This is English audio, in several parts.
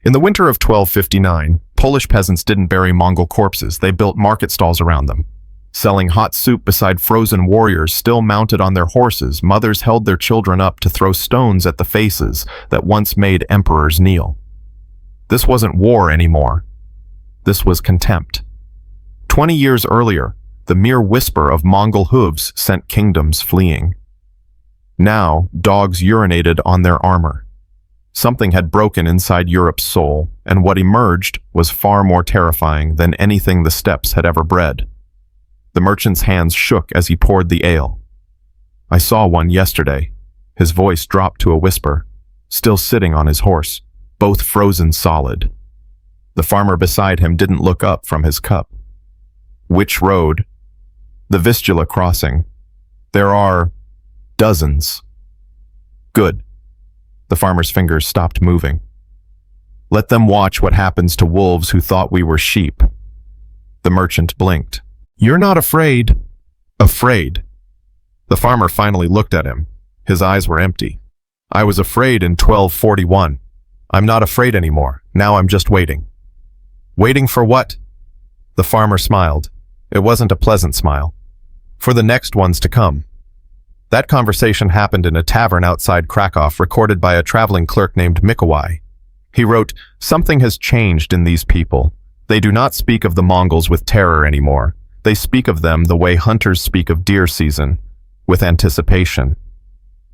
In the winter of 1259, Polish peasants didn't bury Mongol corpses, they built market stalls around them. Selling hot soup beside frozen warriors still mounted on their horses, mothers held their children up to throw stones at the faces that once made emperors kneel. This wasn't war anymore. This was contempt. 20 years earlier, the mere whisper of Mongol hooves sent kingdoms fleeing. Now, dogs urinated on their armor. Something had broken inside Europe's soul, and what emerged was far more terrifying than anything the steppes had ever bred. The merchant's hands shook as he poured the ale. I saw one yesterday. His voice dropped to a whisper, still sitting on his horse, both frozen solid. The farmer beside him didn't look up from his cup. Which road? The Vistula crossing. There are dozens. Good. The farmer's fingers stopped moving. Let them watch what happens to wolves who thought we were sheep. The merchant blinked. You're not afraid. Afraid. The farmer finally looked at him. His eyes were empty. I was afraid in 1241. I'm not afraid anymore. Now I'm just waiting. Waiting for what? The farmer smiled. It wasn't a pleasant smile. For the next ones to come. That conversation happened in a tavern outside Krakow, recorded by a traveling clerk named Mikołaj. He wrote, "Something has changed in these people. They do not speak of the Mongols with terror anymore. They speak of them the way hunters speak of deer season, with anticipation."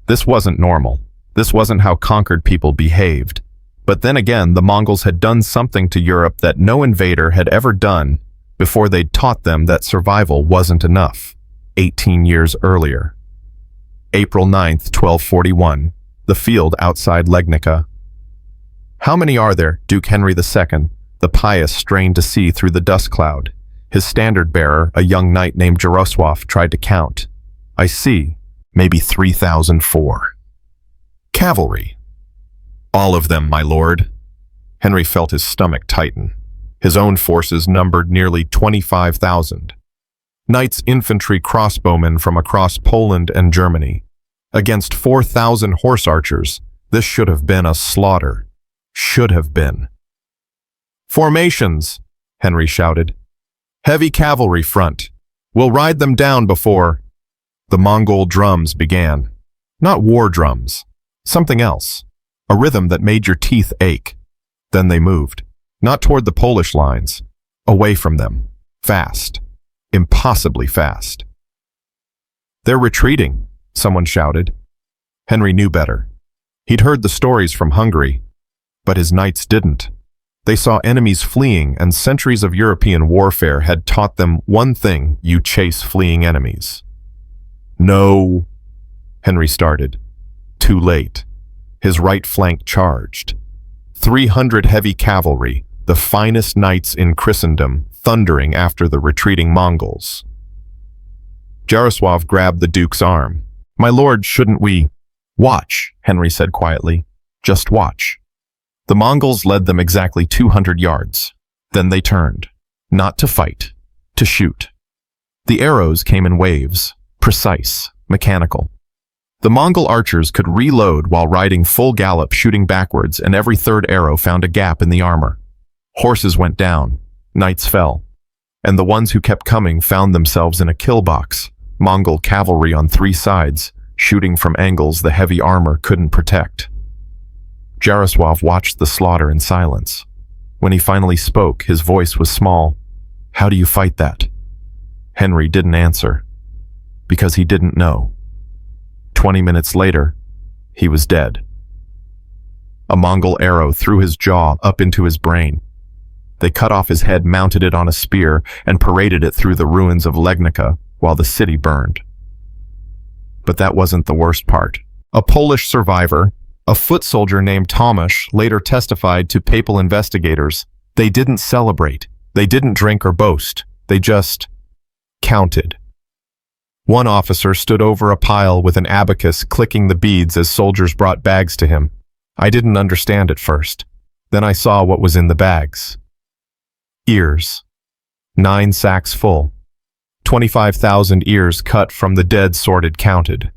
This wasn't normal. This wasn't how conquered people behaved. But then again, the Mongols had done something to Europe that no invader had ever done before they'd taught them that survival wasn't enough, 18 years earlier. April 9th, 1241, the field outside Legnica. How many are there? Duke Henry II, the pious, strained to see through the dust cloud. His standard-bearer, a young knight named Jarosław, tried to count. I see, maybe 3,004. Cavalry. All of them, my lord. Henry felt his stomach tighten. His own forces numbered nearly 25,000. Knights infantry crossbowmen from across Poland and Germany. Against 4,000 horse archers, this should have been a slaughter. Should have been. Formations, Henry shouted. Heavy cavalry front. We'll ride them down before... The Mongol drums began. Not war drums. Something else. A rhythm that made your teeth ache. Then they moved. Not toward the Polish lines. Away from them. Fast. Impossibly fast. They're retreating, someone shouted. Henry knew better. He'd heard the stories from Hungary, but his knights didn't. They saw enemies fleeing, and centuries of European warfare had taught them one thing: you chase fleeing enemies. No, Henry started. Too late. His right flank charged. 300 heavy cavalry, the finest knights in Christendom, thundering after the retreating Mongols. Jarosław grabbed the Duke's arm. My lord, shouldn't we... Watch, Henry said quietly. Just watch. The Mongols led them exactly 200 yards. Then they turned. Not to fight, to shoot. The arrows came in waves, precise, mechanical. The Mongol archers could reload while riding full gallop, shooting backwards, and every third arrow found a gap in the armor. Horses went down. Knights fell. And the ones who kept coming found themselves in a kill box. Mongol cavalry on 3 sides, shooting from angles the heavy armor couldn't protect. Jarosław watched the slaughter in silence. When he finally spoke, his voice was small. How do you fight that? Henry didn't answer. Because he didn't know. 20 minutes later, he was dead. A Mongol arrow threw his jaw up into his brain. They cut off his head, mounted it on a spear, and paraded it through the ruins of Legnica while the city burned. But that wasn't the worst part. A Polish survivor, a foot soldier named Tomasz, later testified to papal investigators. They didn't celebrate. They didn't drink or boast. They just counted. One officer stood over a pile with an abacus, clicking the beads as soldiers brought bags to him. I didn't understand at first. Then I saw what was in the bags. Ears. 9 sacks full. 25,000 ears cut from the dead sorted counted.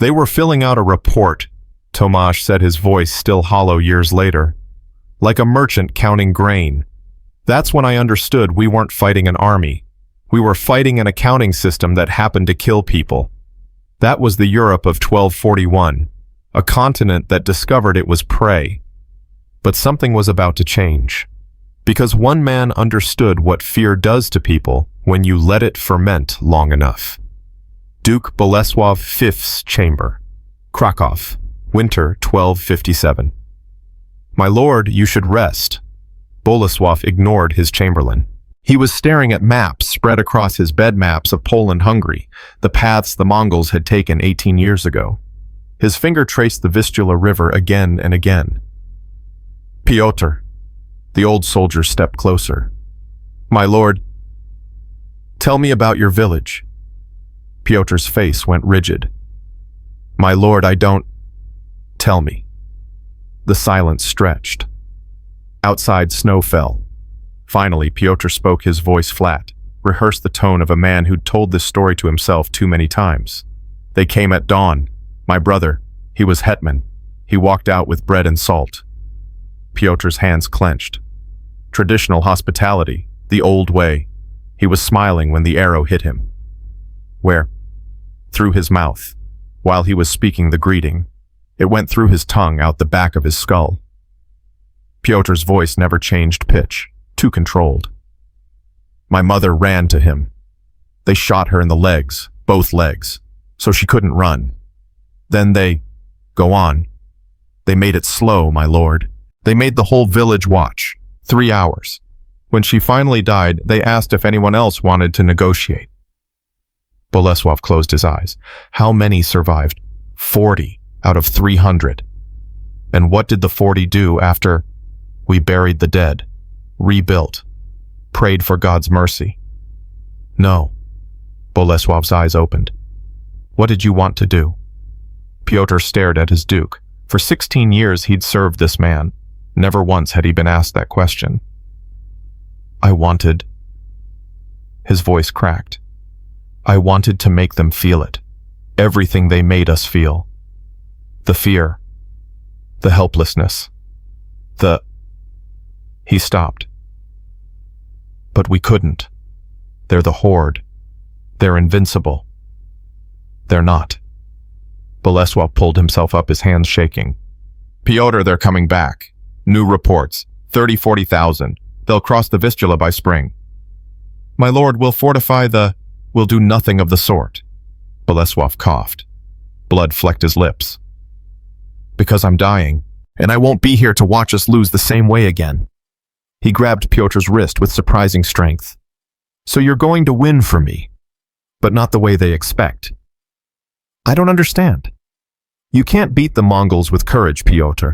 They were filling out a report, Tomasz said, his voice still hollow years later. like a merchant counting grain. That's when I understood we weren't fighting an army. We were fighting an accounting system that happened to kill people. That was the Europe of 1241, a continent that discovered it was prey. But something was about to change. Because one man understood what fear does to people when you let it ferment long enough. Duke Bolesław V's chamber, Krakow, winter 1257. My lord, you should rest. Bolesław ignored his chamberlain. He was staring at maps spread across his bed maps of Poland, Hungary, the paths the Mongols had taken 18 years ago. His finger traced the Vistula River again and again. Piotr. The old soldier stepped closer. My lord, tell me about your village. Piotr's face went rigid. My lord, I don't... Tell me. The silence stretched. Outside, snow fell. Finally, Piotr spoke, his voice flat, rehearsed the tone of a man who'd told this story to himself too many times. They came at dawn. My brother, he was hetman. He walked out with bread and salt. Piotr's hands clenched. Traditional hospitality, the old way. He was smiling when the arrow hit him. Where? Through his mouth. While he was speaking the greeting, it went through his tongue out the back of his skull. Piotr's voice never changed pitch, too controlled. My mother ran to him. They shot her in the legs, both legs, so she couldn't run. Then they... Go on. They made it slow, my lord. They made the whole village watch. 3 hours. When she finally died, they asked if anyone else wanted to negotiate. Bolesław closed his eyes. How many survived? 40 out of 300. And what did the 40 do after? We buried the dead, rebuilt, prayed for God's mercy. No. Bolesław's eyes opened. What did you want to do? Piotr stared at his duke. For 16 years he'd served this man. Never once had he been asked that question. I wanted... His voice cracked. I wanted to make them feel it. Everything they made us feel. The fear. The helplessness. He stopped. But we couldn't. They're the Horde. They're invincible. They're not. Bolesław pulled himself up, his hands shaking. Piotr, they're coming back. New reports. 30-40,000. They'll cross the Vistula by spring. My lord, we'll fortify the... We'll do nothing of the sort. Bolesław coughed. Blood flecked his lips. Because I'm dying, and I won't be here to watch us lose the same way again. He grabbed Piotr's wrist with surprising strength. So you're going to win for me, but not the way they expect. I don't understand. You can't beat the Mongols with courage, Piotr.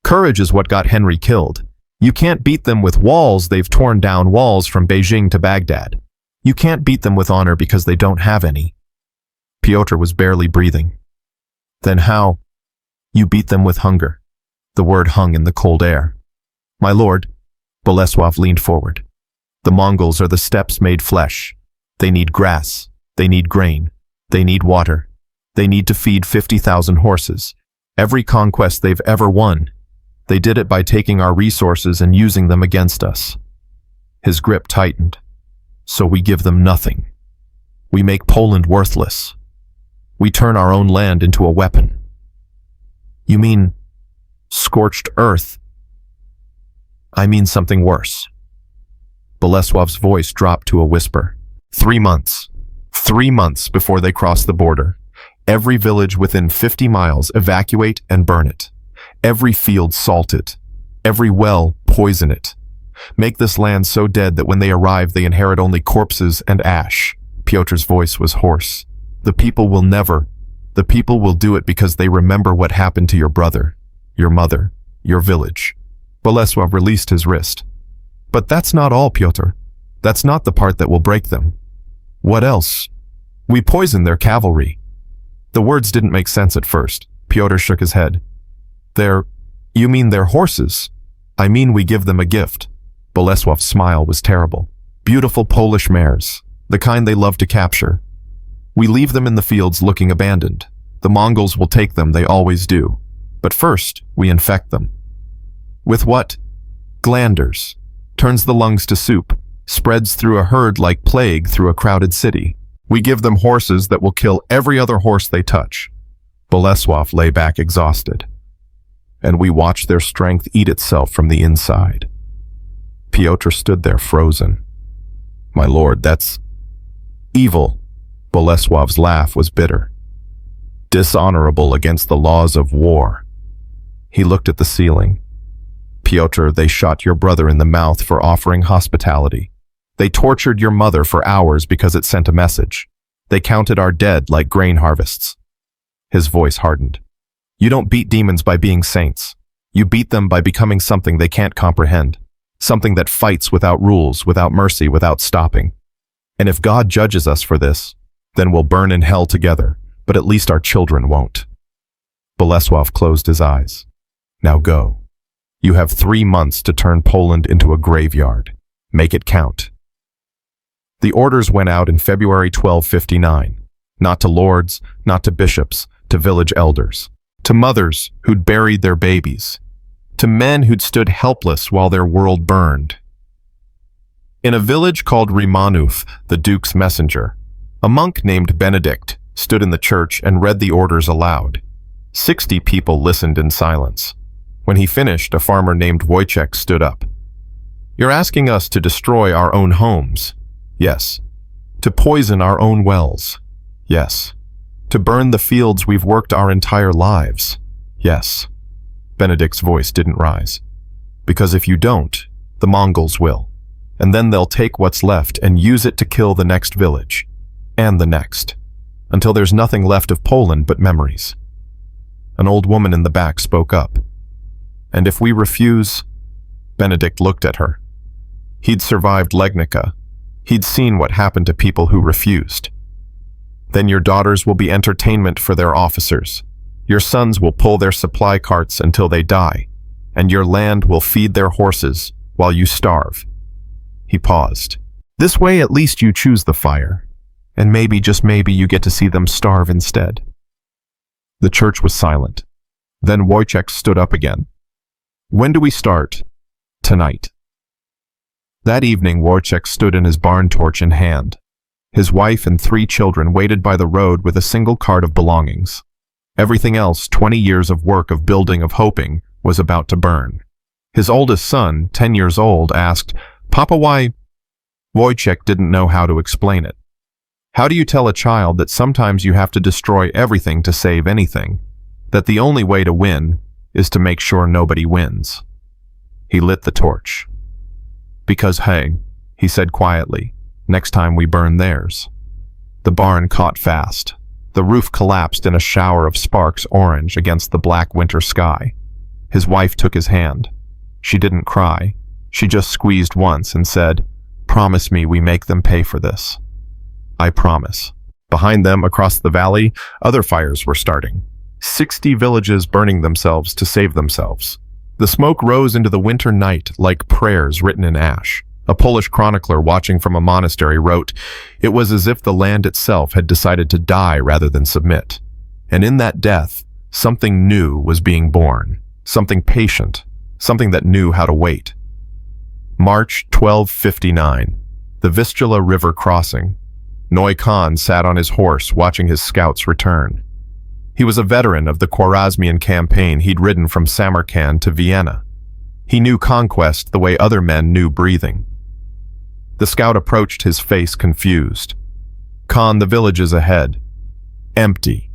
Courage is what got Henry killed. You can't beat them with walls. They've torn down walls from Beijing to Baghdad. You can't beat them with honor because they don't have any. Piotr was barely breathing. Then how? You beat them with hunger. The word hung in the cold air. My lord, Bolesław leaned forward. The Mongols are the steppes made flesh. They need grass. They need grain. They need water. They need to feed 50,000 horses. Every conquest they've ever won. They did it by taking our resources and using them against us. His grip tightened. So we give them nothing. We make Poland worthless. We turn our own land into a weapon. You mean scorched earth? I mean something worse. Bolesław's voice dropped to a whisper. 3 months. 3 months before they cross the border. Every village within 50 miles evacuate and burn it. Every field salt it. Every well poison it. Make this land so dead that when they arrive they inherit only corpses and ash. Piotr's voice was hoarse. The people will never. The people will do it because they remember what happened to your brother, your mother, your village. Bolesław released his wrist. But that's not all, Piotr. That's not the part that will break them. What else? We poison their cavalry. The words didn't make sense at first. Piotr shook his head. You mean their horses? I mean we give them a gift. Bolesław's smile was terrible. Beautiful Polish mares, the kind they love to capture. We leave them in the fields looking abandoned. The Mongols will take them, they always do. But first, we infect them. With what? Glanders. Turns the lungs to soup. Spreads through a herd like plague through a crowded city. We give them horses that will kill every other horse they touch. Bolesław lay back exhausted. And we watch their strength eat itself from the inside. Piotr stood there frozen. My lord, that's evil. Bolesław's laugh was bitter. Dishonorable against the laws of war. He looked at the ceiling. Piotr, they shot your brother in the mouth for offering hospitality. They tortured your mother for hours because it sent a message. They counted our dead like grain harvests. His voice hardened. You don't beat demons by being saints. You beat them by becoming something they can't comprehend. Something that fights without rules, without mercy, without stopping. And if God judges us for this, then we'll burn in hell together, but at least our children won't. Bolesław closed his eyes. Now go. You have 3 months to turn Poland into a graveyard. Make it count. The orders went out in February 1259. Not to lords, not to bishops, to village elders. To mothers who'd buried their babies. To men who'd stood helpless while their world burned. In a village called Rimanów, the Duke's messenger, a monk named Benedict stood in the church and read the orders aloud. 60 people listened in silence. When he finished, a farmer named Wojciech stood up. You're asking us to destroy our own homes. Yes. To poison our own wells. Yes. To burn the fields we've worked our entire lives. Yes. Benedict's voice didn't rise. Because if you don't, the Mongols will. And then they'll take what's left and use it to kill the next village. And the next. Until there's nothing left of Poland but memories. An old woman in the back spoke up. And if we refuse... Benedict looked at her. He'd survived Legnica. He'd seen what happened to people who refused. Then your daughters will be entertainment for their officers. Your sons will pull their supply carts until they die, and your land will feed their horses while you starve. He paused. This way at least you choose the fire, and maybe, just maybe, you get to see them starve instead. The church was silent. Then Wojciech stood up again. When do we start? Tonight. That evening, Wojciech stood in his barn torch in hand. His wife and 3 children waited by the road with a single cart of belongings. Everything else, 20 years of work, of building, of hoping, was about to burn. His oldest son, 10 years old, asked, Papa, why? Wojciech didn't know how to explain it. How do you tell a child that sometimes you have to destroy everything to save anything? That the only way to win is to make sure nobody wins? He lit the torch. Because, hey, he said quietly, next time we burn theirs. The barn caught fast. The roof collapsed in a shower of sparks orange against the black winter sky. His wife took his hand. She didn't cry. She just squeezed once and said, Promise me we make them pay for this. I promise. Behind them, across the valley, other fires were starting. 60 villages burning themselves to save themselves. The smoke rose into the winter night like prayers written in ash. A Polish chronicler watching from a monastery wrote, It was as if the land itself had decided to die rather than submit. And in that death, something new was being born. Something patient. Something that knew how to wait. March 1259. The Vistula River crossing. Noy Khan sat on his horse watching his scouts return. He was a veteran of the Khwarezmian campaign. He'd ridden from Samarkand to Vienna. He knew conquest the way other men knew breathing. The scout approached, his face confused. Khan, the village is ahead. Empty.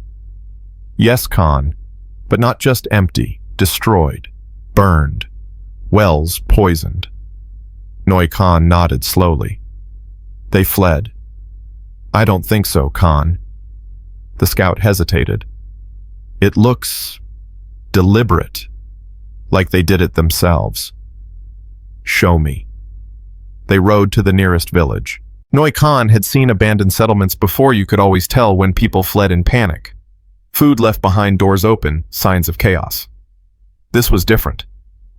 Yes, Khan, but not just empty, destroyed, burned, wells poisoned. Noy Khan nodded slowly. They fled. I don't think so, Khan. The scout hesitated. It looks deliberate, like they did it themselves. Show me. They rode to the nearest village. Noy Khan had seen abandoned settlements before. You could always tell when people fled in panic. Food left behind, doors open, signs of chaos. This was different.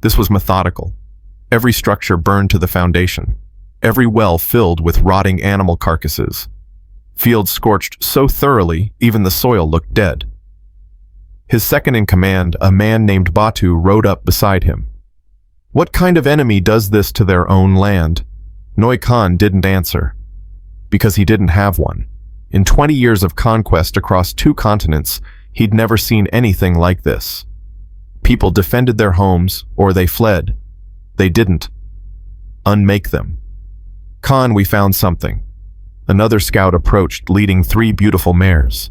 This was methodical. Every structure burned to the foundation. Every well filled with rotting animal carcasses. Fields scorched so thoroughly, even the soil looked dead. His second in command, a man named Batu, rode up beside him. What kind of enemy does this to their own land? Noi Khan didn't answer, because he didn't have one. In 20 years of conquest across 2 continents, he'd never seen anything like this. People defended their homes, or they fled. They didn't unmake them. Khan, we found something. Another scout approached, leading 3 beautiful mares.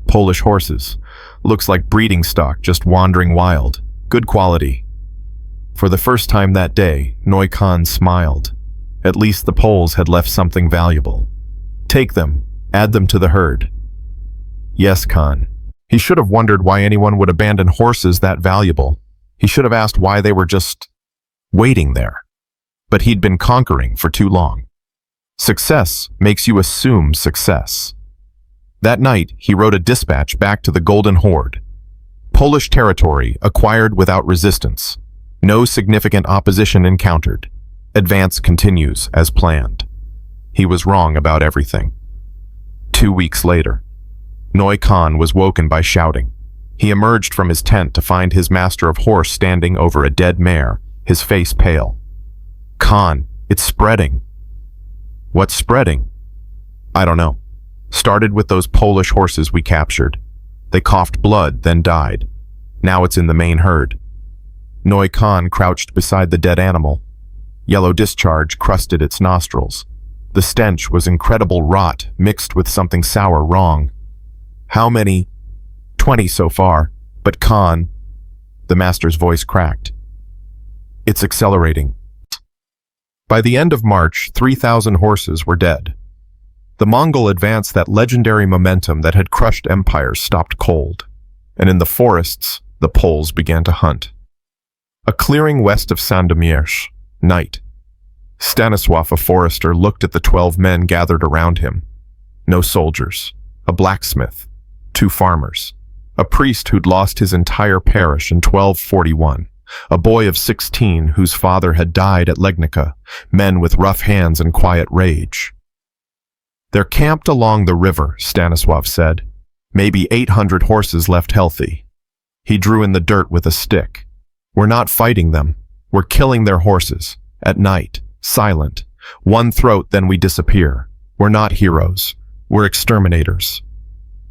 Polish horses. Looks like breeding stock, just wandering wild. Good quality. For the first time that day, Noi Khan smiled. At least the Poles had left something valuable. Take them. Add them to the herd. Yes, Khan. He should have wondered why anyone would abandon horses that valuable. He should have asked why they were just waiting there. But he'd been conquering for too long. Success makes you assume success. That night, he wrote a dispatch back to the Golden Horde. Polish territory acquired without resistance. No significant opposition encountered. Advance continues as planned. He was wrong about everything. 2 weeks later, Noi Khan was woken by shouting. He emerged from his tent to find his master of horse standing over a dead mare, his face pale. Khan, it's spreading. What's spreading? I don't know. Started with those Polish horses we captured. They coughed blood, then died. Now it's in the main herd. Noi Khan crouched beside the dead animal. Yellow discharge crusted its nostrils. The stench was incredible rot mixed with something sour wrong. How many? 20 so far. But Khan, the master's voice cracked. It's accelerating. By the end of March, 3,000 horses were dead. The Mongol advance, that legendary momentum that had crushed empires, stopped cold. And in the forests, the Poles began to hunt. A clearing west of Sandomierz. Night. Stanisław, a forester, looked at the 12 men gathered around him. No soldiers. A blacksmith. 2 farmers. A priest who'd lost his entire parish in 1241. A boy of 16 whose father had died at Legnica. Men with rough hands and quiet rage. They're camped along the river, Stanisław said. Maybe 800 horses left healthy. He drew in the dirt with a stick. We're not fighting them. We're killing their horses. At night. Silent. One throat, then we disappear. We're not heroes. We're exterminators.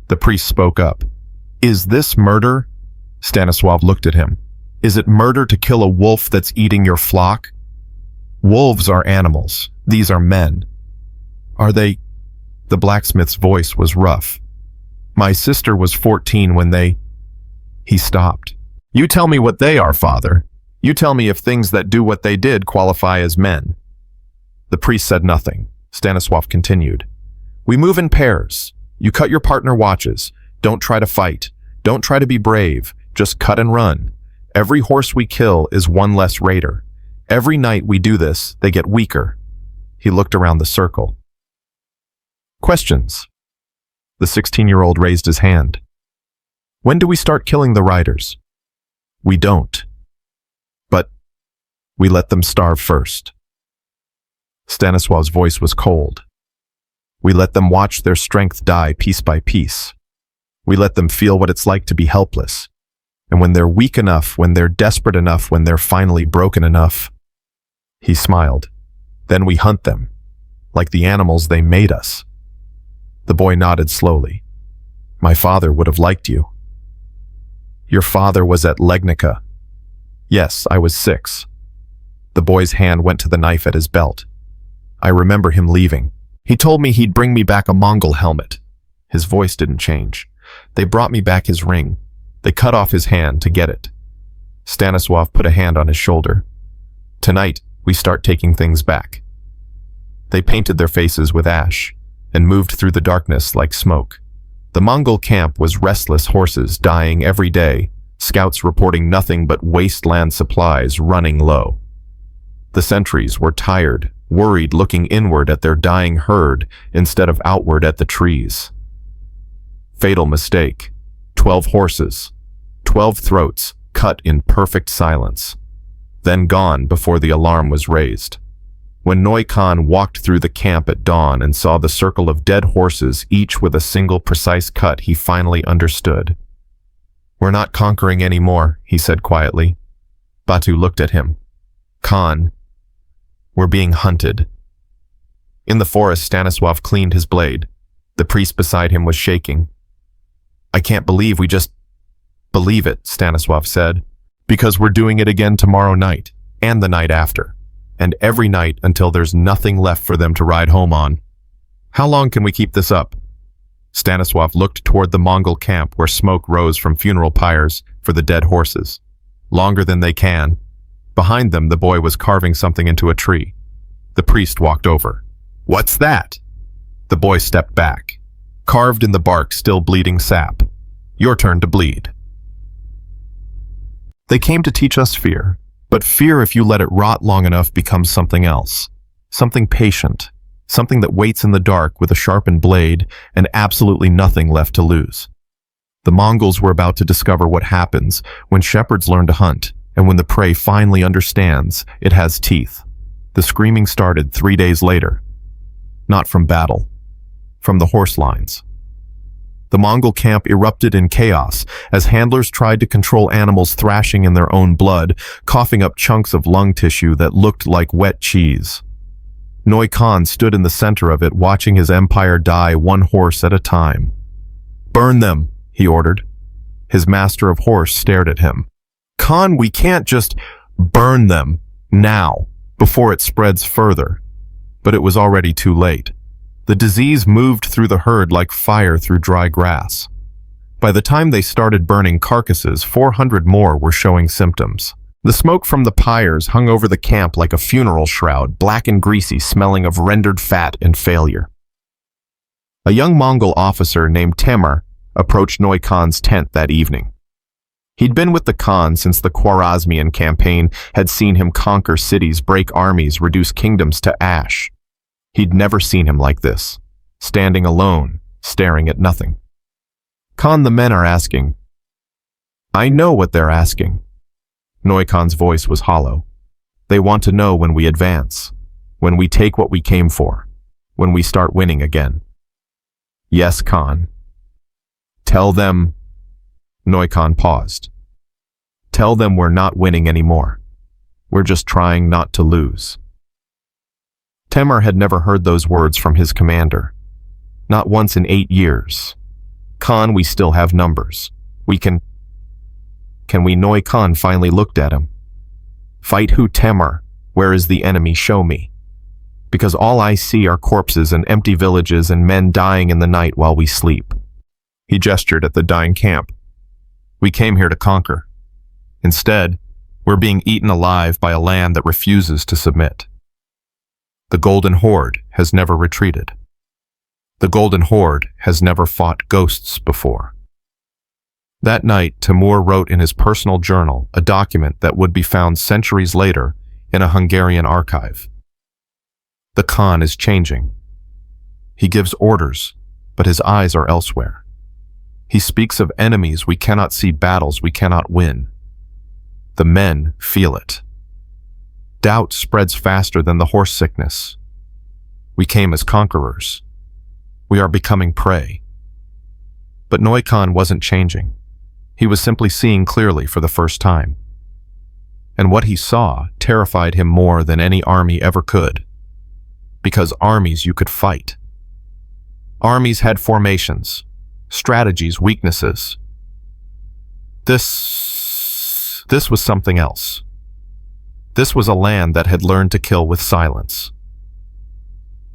The priest spoke up. Is this murder? Stanisław looked at him. Is it murder to kill a wolf that's eating your flock? Wolves are animals. These are men. Are they? The blacksmith's voice was rough. My sister was 14 when they... He stopped. You tell me what they are, father. You tell me if things that do what they did qualify as men. The priest said nothing. Stanisław continued. We move in pairs. You cut your partner watches. Don't try to fight. Don't try to be brave. Just cut and run. Every horse we kill is one less raider. Every night we do this, they get weaker. He looked around the circle. Questions? The 16-year-old raised his hand. When do we start killing the riders? We don't. But we let them starve first. Stanisław's voice was cold. We let them watch their strength die piece by piece. We let them feel what it's like to be helpless. And when they're weak enough, when they're desperate enough, when they're finally broken enough, he smiled. Then we hunt them, like the animals they made us. The boy nodded slowly. My father would have liked you. Your father was at Legnica. Yes, I was 6. The boy's hand went to the knife at his belt. I remember him leaving. He told me he'd bring me back a Mongol helmet. His voice didn't change. They brought me back his ring. They cut off his hand to get it. Stanisław put a hand on his shoulder. Tonight, we start taking things back. They painted their faces with ash and moved through the darkness like smoke. The Mongol camp was restless horses dying every day, scouts reporting nothing but wasteland supplies running low. The sentries were tired, worried, looking inward at their dying herd instead of outward at the trees. Fatal mistake. 12 horses, 12 throats cut in perfect silence, then gone before the alarm was raised. When Noi Khan walked through the camp at dawn and saw the circle of dead horses, each with a single precise cut, he finally understood. We're not conquering anymore, he said quietly. Batu looked at him. Khan, we're being hunted. In the forest, Stanislav cleaned his blade. The priest beside him was shaking. I can't believe we just... Believe it, Stanislav said, because we're doing it again tomorrow night, and the night after, and every night until there's nothing left for them to ride home on. How long can we keep this up? Stanislav looked toward the Mongol camp where smoke rose from funeral pyres for the dead horses. Longer than they can. Behind them, the boy was carving something into a tree. The priest walked over. What's that? The boy stepped back. Carved in the bark, still bleeding sap. Your turn to bleed. They came to teach us fear, but fear, if you let it rot long enough, becomes something else. Something patient. Something that waits in the dark with a sharpened blade and absolutely nothing left to lose. The Mongols were about to discover what happens when shepherds learn to hunt, and when the prey finally understands it has teeth. The screaming started 3 days later. Not from battle. From the horse lines. The Mongol camp erupted in chaos as handlers tried to control animals thrashing in their own blood, coughing up chunks of lung tissue that looked like wet cheese. Noi Khan stood in the center of it, watching his empire die one horse at a time. Burn them, he ordered. His master of horse stared at him. Khan, we can't just burn them now, before it spreads further. But it was already too late. The disease moved through the herd like fire through dry grass. By the time they started burning carcasses, 400 more were showing symptoms. The smoke from the pyres hung over the camp like a funeral shroud, black and greasy, smelling of rendered fat and failure. A young Mongol officer named Temur approached Noi Khan's tent that evening. He'd been with the Khan since the Khwarezmian campaign had seen him conquer cities, break armies, reduce kingdoms to ash. He'd never seen him like this, standing alone, staring at nothing. Khan, the men are asking. I know what they're asking. Noi Khan's voice was hollow. They want to know when we advance, when we take what we came for, when we start winning again. Yes, Khan. Tell them... Noi Khan paused. Tell them we're not winning anymore. We're just trying not to lose. Temur had never heard those words from his commander. Not once in 8 years. Khan, we still have numbers. We can we? Noi Khan finally looked at him. Fight who, Temur? Where is the enemy? Show me. Because all I see are corpses and empty villages and men dying in the night while we sleep. He gestured at the dying camp. We came here to conquer. Instead, we're being eaten alive by a land that refuses to submit. The Golden Horde has never retreated. The Golden Horde has never fought ghosts before. That night, Temur wrote in his personal journal a document that would be found centuries later in a Hungarian archive. The Khan is changing. He gives orders, but his eyes are elsewhere. He speaks of enemies we cannot see, battles we cannot win. The men feel it. Doubt spreads faster than the horse sickness. We came as conquerors. We are becoming prey. But Noi Khan wasn't changing. He was simply seeing clearly for the first time. And what he saw terrified him more than any army ever could. Because armies you could fight. Armies had formations, strategies, weaknesses. This was something else. This was a land that had learned to kill with silence.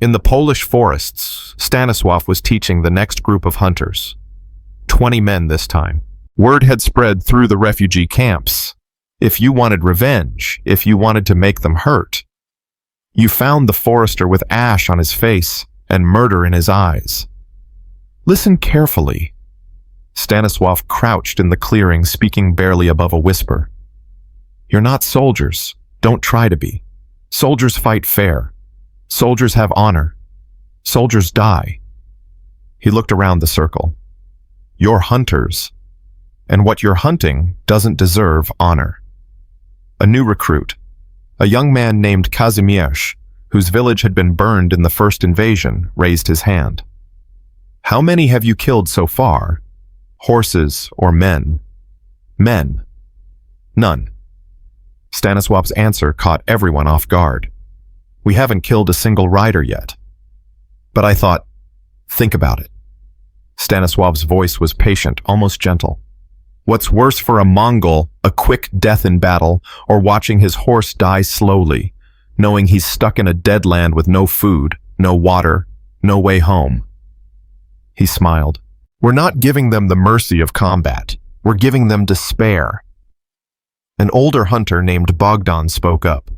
In the Polish forests, Stanislav was teaching the next group of hunters. 20 men this time. Word had spread through the refugee camps. If you wanted revenge, if you wanted to make them hurt, you found the forester with ash on his face and murder in his eyes. Listen carefully. Stanislav crouched in the clearing, speaking barely above a whisper. You're not soldiers. Don't try to be. Soldiers fight fair. Soldiers have honor. Soldiers die. He looked around the circle. You're hunters, and what you're hunting doesn't deserve honor. A new recruit, a young man named Kazimierz, whose village had been burned in the first invasion, raised his hand. How many have you killed so far? Horses or men? Men. None. Stanisław's answer caught everyone off guard. We haven't killed a single rider yet. But I thought, think about it. Stanisław's voice was patient, almost gentle. What's worse for a Mongol, a quick death in battle, or watching his horse die slowly, knowing he's stuck in a dead land with no food, no water, no way home? He smiled. We're not giving them the mercy of combat. We're giving them despair. An older hunter named Bogdan spoke up.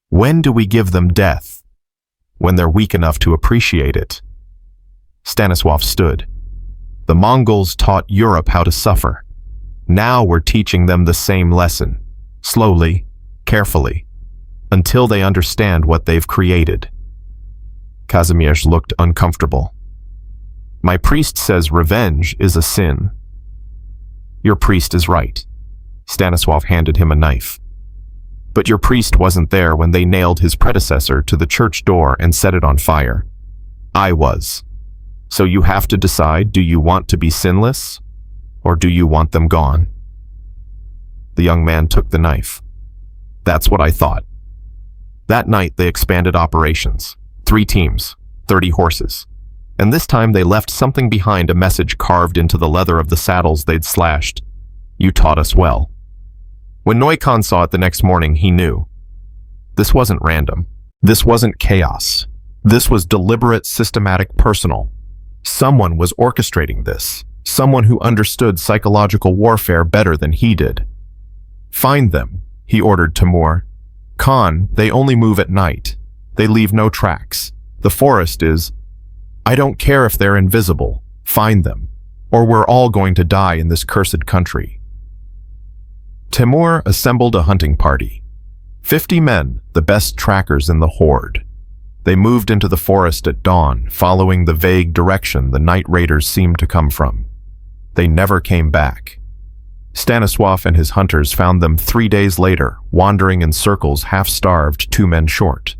When do we give them death? When they're weak enough to appreciate it. Stanisław stood. The Mongols taught Europe how to suffer. Now we're teaching them the same lesson, slowly, carefully, until they understand what they've created. Kazimierz looked uncomfortable. My priest says revenge is a sin. Your priest is right. Stanisław handed him a knife. But your priest wasn't there when they nailed his predecessor to the church door and set it on fire. I was. So you have to decide, do you want to be sinless, or do you want them gone? The young man took the knife. That's what I thought. That night they expanded operations. 3 teams, 30 horses. And this time they left something behind, a message carved into the leather of the saddles they'd slashed. You taught us well. When Neumann saw it the next morning, he knew. This wasn't random. This wasn't chaos. This was deliberate, systematic, personal. Someone was orchestrating this. Someone who understood psychological warfare better than he did. Find them, he ordered Timur. Khan, they only move at night. They leave no tracks. The forest is... I don't care if they're invisible. Find them, or we're all going to die in this cursed country. Timur assembled a hunting party. 50 men, the best trackers in the horde. They moved into the forest at dawn, following the vague direction the night raiders seemed to come from. They never came back. Stanisław and his hunters found them 3 days later, wandering in circles, half-starved, 2 men short.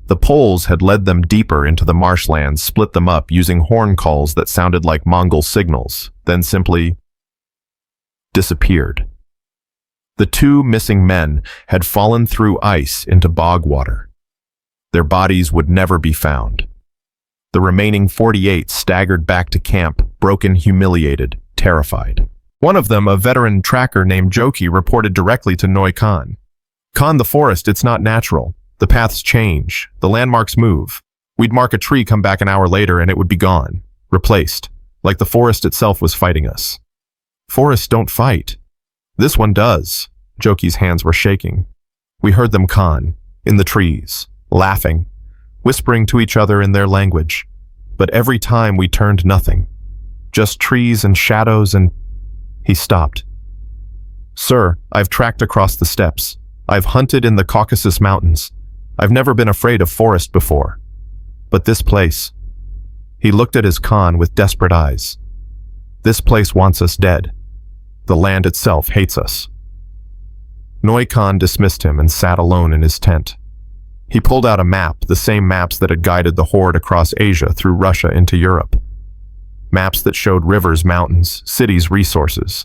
The Poles had led them deeper into the marshlands, split them up using horn calls that sounded like Mongol signals, then simply disappeared. The 2 missing men had fallen through ice into bog water. Their bodies would never be found. The remaining 48 staggered back to camp, broken, humiliated, terrified. One of them, a veteran tracker named Joki, reported directly to Neumann. Khan, the forest, it's not natural. The paths change. The landmarks move. We'd mark a tree, come back an hour later, and it would be gone. Replaced. Like the forest itself was fighting us. Forests don't fight. This one does. Joki's hands were shaking. We heard them, Khan, in the trees, laughing, whispering to each other in their language. But every time we turned, nothing. Just trees and shadows and... He stopped. Sir, I've tracked across the steppes. I've hunted in the Caucasus Mountains. I've never been afraid of forest before. But this place... He looked at his Khan with desperate eyes. This place wants us dead. The land itself hates us. Neumann dismissed him and sat alone in his tent. He pulled out a map, the same maps that had guided the Horde across Asia through Russia into Europe. Maps that showed rivers, mountains, cities, resources.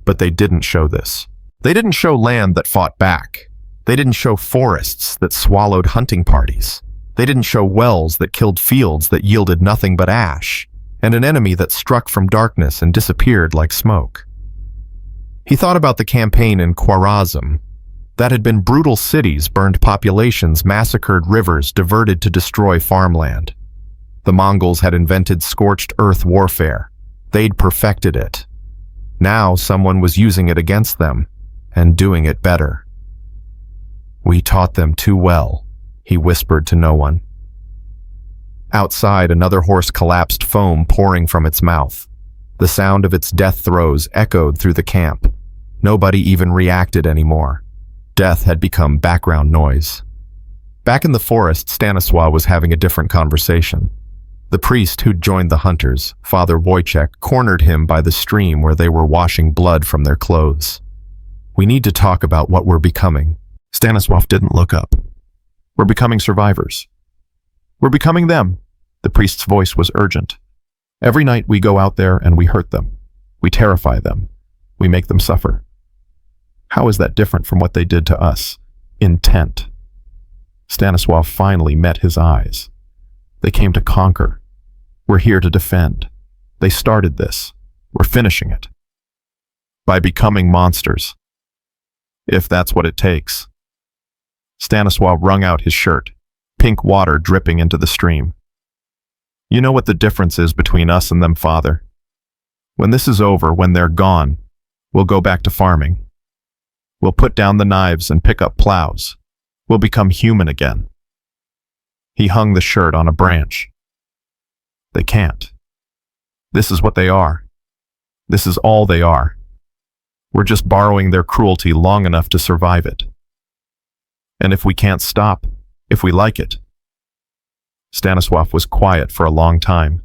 But they didn't show this. They didn't show land that fought back. They didn't show forests that swallowed hunting parties. They didn't show wells that killed fields that yielded nothing but ash, and an enemy that struck from darkness and disappeared like smoke. He thought about the campaign in Khwarezm. That had been brutal cities, burned populations, massacred rivers, diverted to destroy farmland. The Mongols had invented scorched earth warfare. They'd perfected it. Now someone was using it against them, and doing it better. We taught them too well, he whispered to no one. Outside, another horse collapsed, foam pouring from its mouth. The sound of its death throes echoed through the camp. Nobody even reacted anymore. Death had become background noise. Back in the forest, Stanisław was having a different conversation. The priest who'd joined the hunters, Father Wojciech, cornered him by the stream where they were washing blood from their clothes. We need to talk about what we're becoming. Stanisław didn't look up. We're becoming survivors. We're becoming them. The priest's voice was urgent. Every night we go out there and we hurt them. We terrify them. We make them suffer. How is that different from what they did to us? Intent. Stanislav finally met his eyes. They came to conquer. We're here to defend. They started this. We're finishing it. By becoming monsters. If that's what it takes. Stanislav wrung out his shirt, pink water dripping into the stream. You know what the difference is between us and them, Father? When this is over, when they're gone, we'll go back to farming. We'll put down the knives and pick up plows. We'll become human again. He hung the shirt on a branch. They can't. This is what they are. This is all they are. We're just borrowing their cruelty long enough to survive it. And if we can't stop, if we like it. Stanislav was quiet for a long time.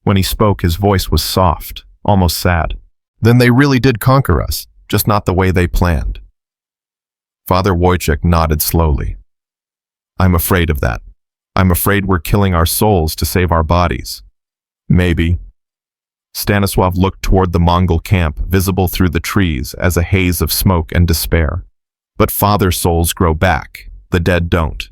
When he spoke, his voice was soft, almost sad. Then they really did conquer us, just not the way they planned. Father Wojciech nodded slowly. I'm afraid of that. I'm afraid we're killing our souls to save our bodies. Maybe. Stanislav looked toward the Mongol camp, visible through the trees as a haze of smoke and despair. But father souls grow back, the dead don't.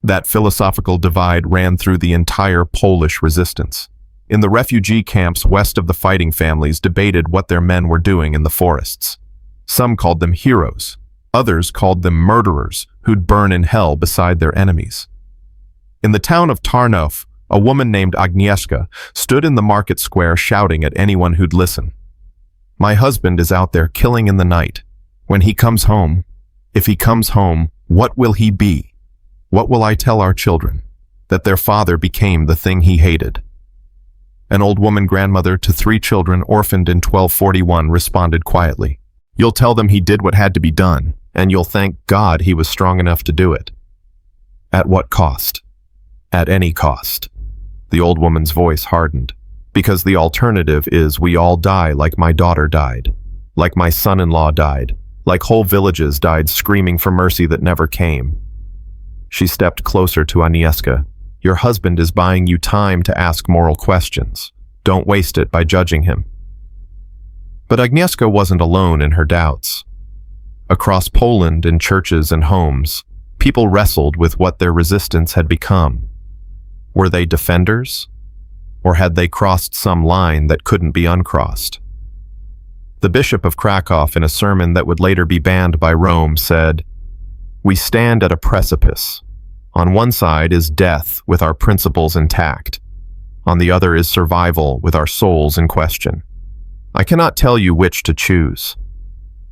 That philosophical divide ran through the entire Polish resistance. In the refugee camps west of the fighting families debated what their men were doing in the forests. Some called them heroes. Others called them murderers who'd burn in hell beside their enemies. In the town of Tarnów, a woman named Agnieszka stood in the market square shouting at anyone who'd listen. My husband is out there killing in the night. When he comes home, if he comes home, what will he be? What will I tell our children? That their father became the thing he hated. An old woman grandmother to 3 children orphaned in 1241 responded quietly. You'll tell them he did what had to be done, and you'll thank God he was strong enough to do it. At what cost? At any cost. The old woman's voice hardened. Because the alternative is we all die like my daughter died, like my son-in-law died, like whole villages died screaming for mercy that never came. She stepped closer to Agnieszka. Your husband is buying you time to ask moral questions. Don't waste it by judging him. But Agnieszka wasn't alone in her doubts. Across Poland, in churches and homes, people wrestled with what their resistance had become. Were they defenders? Or had they crossed some line that couldn't be uncrossed? The Bishop of Krakow, in a sermon that would later be banned by Rome, said, "We stand at a precipice. On one side is death with our principles intact. On the other is survival with our souls in question. I cannot tell you which to choose.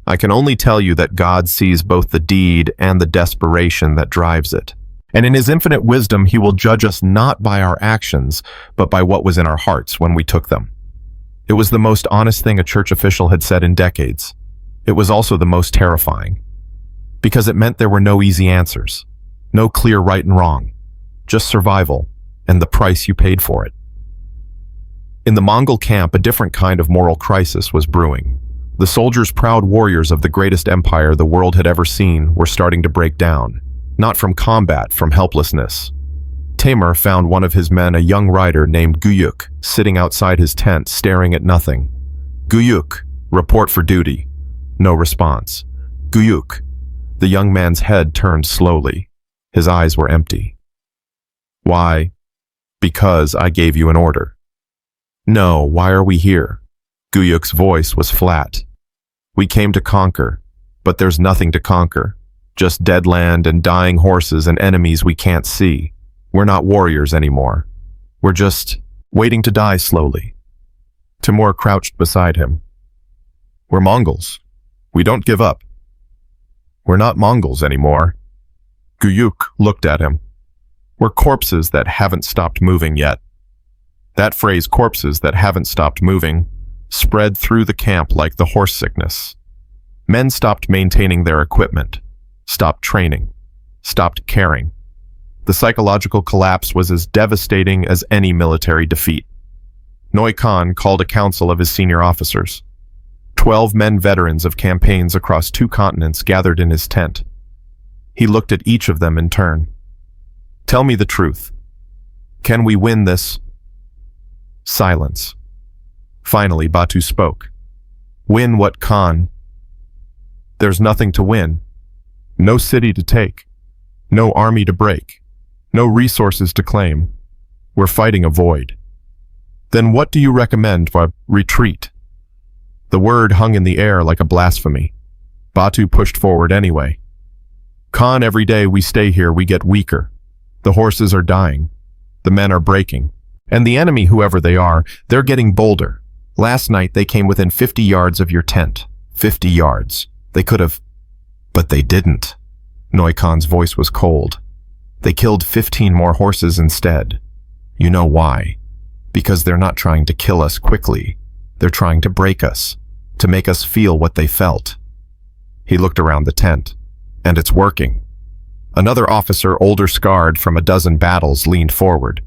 I can only tell you that God sees both the deed and the desperation that drives it. And in his infinite wisdom, he will judge us not by our actions, but by what was in our hearts when we took them." It was the most honest thing a church official had said in decades. It was also the most terrifying, because it meant there were no easy answers, no clear right and wrong, just survival and the price you paid for it. In the Mongol camp, a different kind of moral crisis was brewing. The soldiers, proud warriors of the greatest empire the world had ever seen, were starting to break down. Not from combat, from helplessness. Tamer found one of his men, a young rider named Guyuk, sitting outside his tent, staring at nothing. Guyuk, report for duty. No response. Guyuk. The young man's head turned slowly. His eyes were empty. Why? Because I gave you an order. No, why are we here? Guyuk's voice was flat. We came to conquer, but there's nothing to conquer. Just dead land and dying horses and enemies we can't see. We're not warriors anymore. We're just waiting to die slowly. Timur crouched beside him. We're Mongols. We don't give up. We're not Mongols anymore. Guyuk looked at him. We're corpses that haven't stopped moving yet. That phrase, corpses that haven't stopped moving, spread through the camp like the horse sickness. Men stopped maintaining their equipment, stopped training, stopped caring. The psychological collapse was as devastating as any military defeat. Noy Khan called a council of his senior officers. 12 men veterans of campaigns across 2 continents gathered in his tent. He looked at each of them in turn. Tell me the truth. Can we win this? Silence. Finally, Batu spoke. Win what, Khan? There's nothing to win. No city to take. No army to break. No resources to claim. We're fighting a void. Then what do you recommend for retreat? The word hung in the air like a blasphemy. Batu pushed forward anyway. Khan, every day we stay here, we get weaker. The horses are dying. The men are breaking. And the enemy, whoever they are, they're getting bolder. Last night they came within 50 yards of your tent. 50 yards. They could have, but they didn't. Noi Khan's voice was cold. They killed 15 more horses instead. You know why? Because they're not trying to kill us quickly. They're trying to break us, to make us feel what they felt. He looked around the tent, and it's working. Another officer, older scarred from a dozen battles, leaned forward.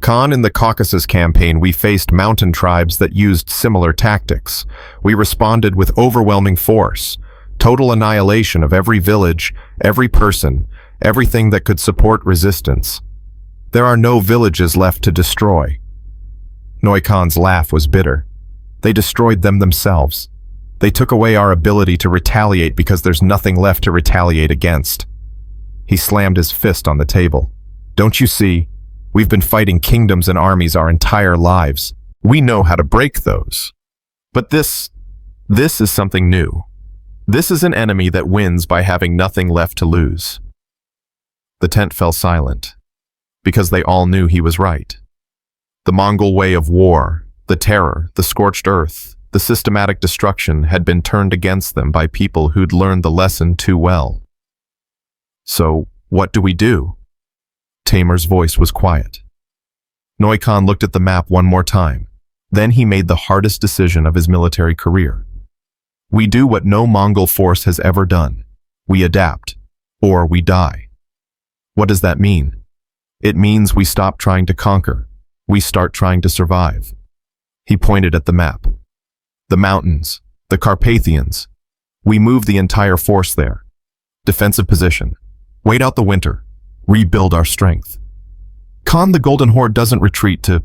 Khan, in the Caucasus campaign, we faced mountain tribes that used similar tactics. We responded with overwhelming force, total annihilation of every village, every person, everything that could support resistance. There are no villages left to destroy. Noi Khan's laugh was bitter. They destroyed them themselves. They took away our ability to retaliate because there's nothing left to retaliate against. He slammed his fist on the table. Don't you see? We've been fighting kingdoms and armies our entire lives. We know how to break those. But this is something new. This is an enemy that wins by having nothing left to lose. The tent fell silent, because they all knew he was right. The Mongol way of war, the terror, the scorched earth, the systematic destruction had been turned against them by people who'd learned the lesson too well. So, what do we do? Tamer's voice was quiet. Noi Khan looked at the map one more time. Then he made the hardest decision of his military career. We do what no Mongol force has ever done. We adapt, or we die. What does that mean? It means we stop trying to conquer. We start trying to survive. He pointed at the map. The mountains, the Carpathians. We move the entire force there. Defensive position. Wait out the winter. Rebuild our strength. Khan, the Golden Horde doesn't retreat to...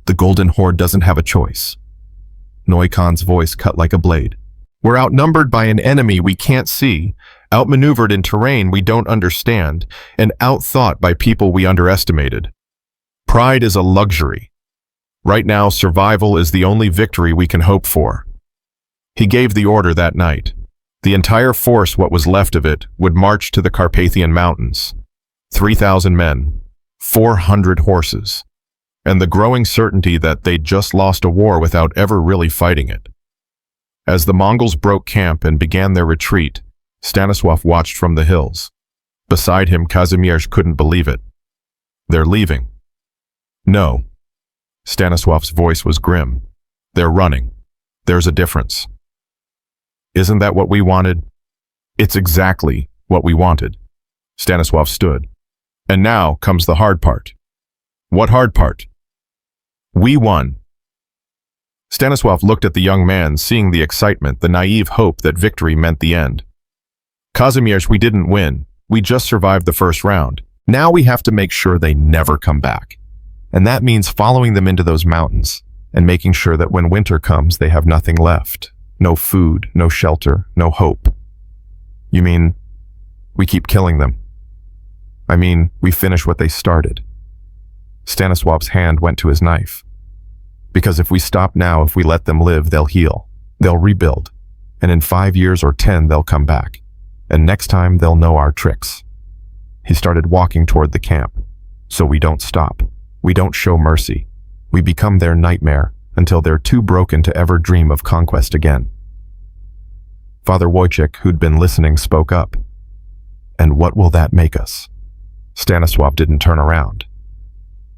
The Golden Horde doesn't have a choice. Noi Khan's voice cut like a blade. We're outnumbered by an enemy we can't see, outmaneuvered in terrain we don't understand, and outthought by people we underestimated. Pride is a luxury. Right now, survival is the only victory we can hope for. He gave the order that night. The entire force, what was left of it, would march to the Carpathian Mountains. 3,000 men, 400 horses, and the growing certainty that they'd just lost a war without ever really fighting it. As the Mongols broke camp and began their retreat, Stanislav watched from the hills. Beside him, Kazimierz couldn't believe it. They're leaving. No. Stanislav's voice was grim. They're running. There's a difference. Isn't that what we wanted? It's exactly what we wanted. Stanislav stood. And now comes the hard part. What hard part? We won. Stanislav looked at the young man, seeing the excitement, the naive hope that victory meant the end. Kazimierz, we didn't win. We just survived the first round. Now we have to make sure they never come back. And that means following them into those mountains and making sure that when winter comes, they have nothing left. No food, no shelter, no hope. You mean we keep killing them? I mean, we finish what they started. Stanislav's hand went to his knife. Because if we stop now, if we let them live, they'll heal. They'll rebuild. And in 5 years or 10, they'll come back. And next time, they'll know our tricks. He started walking toward the camp. So we don't stop. We don't show mercy. We become their nightmare until they're too broken to ever dream of conquest again. Father Wojciech, who'd been listening, spoke up. And what will that make us? Stanislav didn't turn around.